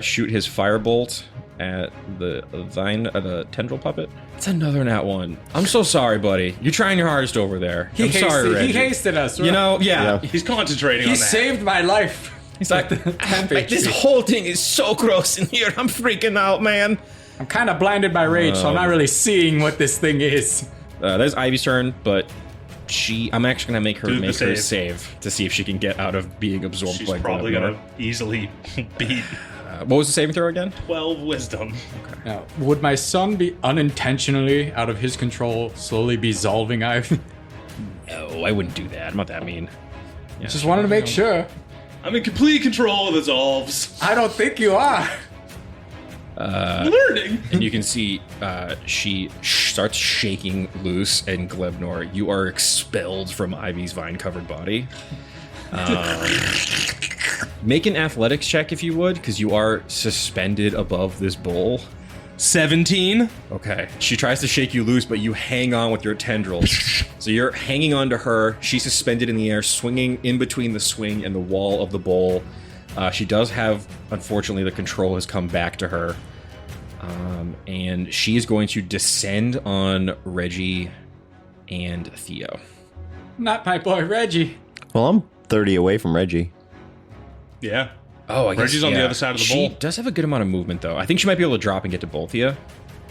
shoot his firebolt at the tendril puppet. It's another nat 1. I'm so sorry, buddy. You're trying your hardest over there. I'm sorry, Reggie. He hasted us. Right? You know, yeah. He's concentrating He on that. saved my life. He's like, this whole thing is so gross in here. I'm freaking out, man. I'm kind of blinded by rage, so I'm not really seeing what this thing is. That's Ivy's turn, but I'm actually going to make her Do the make her save. save to see if she can get out of being absorbed She's by probably Glebnor. going to easily beat What was the saving throw again? 12 wisdom. Now, would my son be unintentionally out of his control, slowly be dissolving Ivy? No, I wouldn't do that. I'm not that mean. Yeah, Just wanted to make sure. I'm in complete control of Dissolves. I don't think you are. Learning. And you can see she starts shaking loose, and Glebnor, you are expelled from Ivy's vine-covered body. Make an athletics check if you would, because you are suspended above this bowl. 17. Okay. She tries to shake you loose, but you hang on with your tendrils. So you're hanging on to her. She's suspended in the air, swinging in between the swing and the wall of the bowl. She does have, unfortunately, the control has come back to her. And she is going to descend on Reggie and Theo. Not my boy Reggie. Well, I'm 30 away from Reggie. Yeah. Oh, I guess Reggie's on the other side of the She bowl. does have a good amount of movement, though. I think she might be able to drop and get to both of you.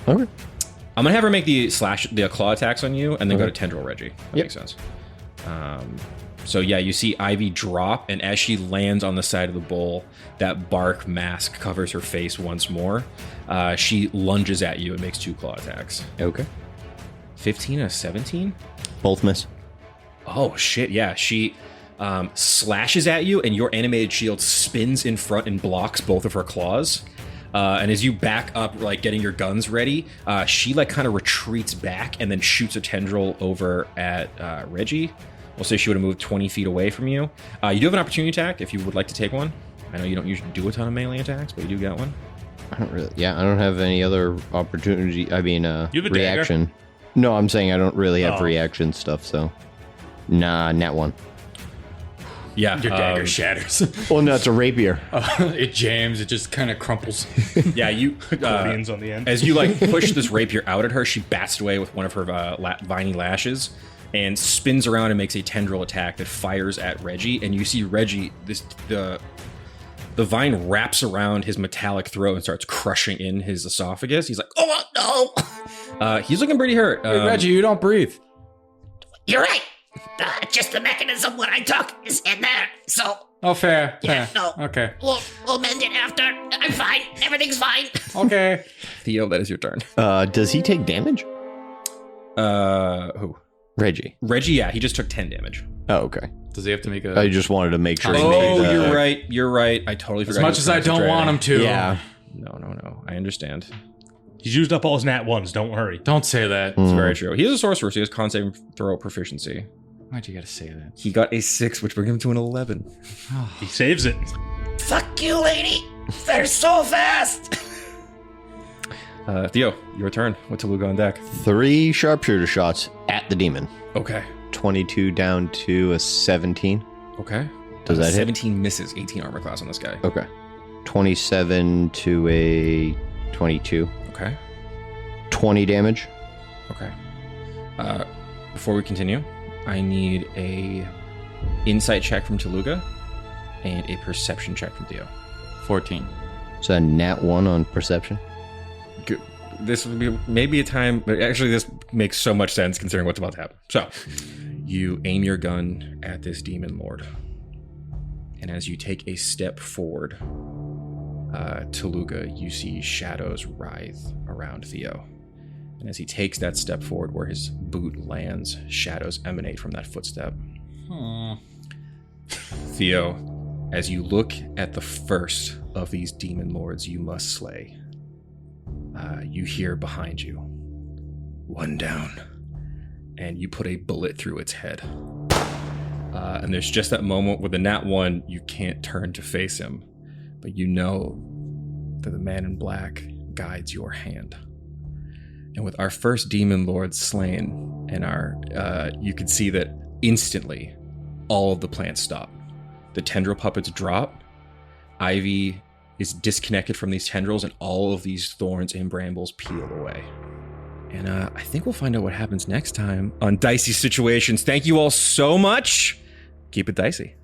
Okay. I'm gonna have her make the claw attacks on you, and then go to tendril Reggie. That Yep. makes sense. So yeah, you see Ivy drop, and as she lands on the side of the bowl, that bark mask covers her face once more. She lunges at you and makes 2 claw attacks. Okay. 15 and a 17? Both miss. Oh shit, yeah. She slashes at you, and your animated shield spins in front and blocks both of her claws. And as you back up, like getting your guns ready, she like kind of retreats back and then shoots a tendril over at Reggie. We'll say she would have moved 20 feet away from you. You do have an opportunity attack if you would like to take one. I know you don't usually do a ton of melee attacks, but you do get one. I don't really. Yeah, I don't have any other opportunity. I mean, You have a reaction. No, I'm saying I don't really have Oh. reaction stuff. So, nah, nat 1. Yeah. Your dagger shatters. Well, no, it's a rapier. It jams. It just kind of crumples. Yeah, you Accordions on the end. as you like push this rapier out at her, she bats away with one of her viney lashes and spins around and makes a tendril attack that fires at Reggie. And you see Reggie, the vine wraps around his metallic throat and starts crushing in his esophagus. He's like, "Oh no!" He's looking pretty hurt. Hey, Reggie, you don't breathe. You're right. Just the mechanism when I talk is in there. So, Oh, fair. yeah, fair. no. Okay. We'll mend it after. I'm fine. Everything's fine. Okay. Theo, that is your turn. Does he take damage? Who? Reggie. Reggie, yeah, he just took 10 damage. Oh, okay. Does he have to make a... I just wanted to make sure. he Oh, made the- you're right. I totally forgot. As much as I don't want him to. Yeah. No. I understand. He's used up all his nat ones. Don't worry. Don't say that. It's very true. He is a sorcerer, so he has con saving throw proficiency. Why'd you gotta say that? He got a 6, which brings him to an 11. He saves it. Fuck you, lady. They're so fast. Theo, your turn with Tooluuga on deck. 3 sharpshooter shots at the demon. Okay. 22 down to a 17. Okay. Does that hit? 17 misses, 18 armor class on this guy. Okay. 27 to a 22. Okay. 20 damage. Okay. Before we continue, I need a insight check from Tooluuga and a perception check from Theo. 14. So a nat 1 on perception. Good. This would be maybe a time, but actually this makes so much sense considering what's about to happen. So, you aim your gun at this demon lord. And as you take a step forward, Tooluuga, you see shadows writhe around Theo. And as he takes that step forward where his boot lands, shadows emanate from that footstep. Theo, as you look at the first of these demon lords you must slay, you hear behind you, "One down," and you put a bullet through its head. And there's just that moment with the nat 1, you can't turn to face him, but you know that the man in black guides your hand. And with our first demon lord slain, and you can see that instantly all of the plants stop. The tendril puppets drop. Ivy is disconnected from these tendrils, and all of these thorns and brambles peel away. And I think we'll find out what happens next time on Dicey Situations. Thank you all so much. Keep it dicey.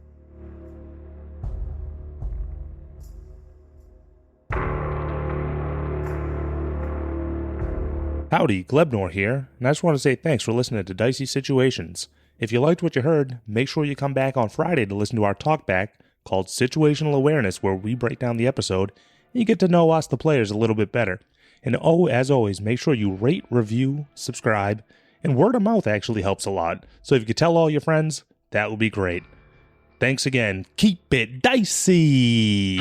Howdy, Glebnor here, and I just want to say thanks for listening to Dicey Situations. If you liked what you heard, make sure you come back on Friday to listen to our talkback called Situational Awareness, where we break down the episode and you get to know us, the players, a little bit better. And as always, make sure you rate, review, subscribe, and word of mouth actually helps a lot. So if you could tell all your friends, that would be great. Thanks again. Keep it dicey!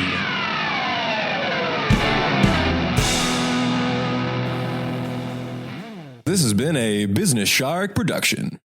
This has been a Business Shark production.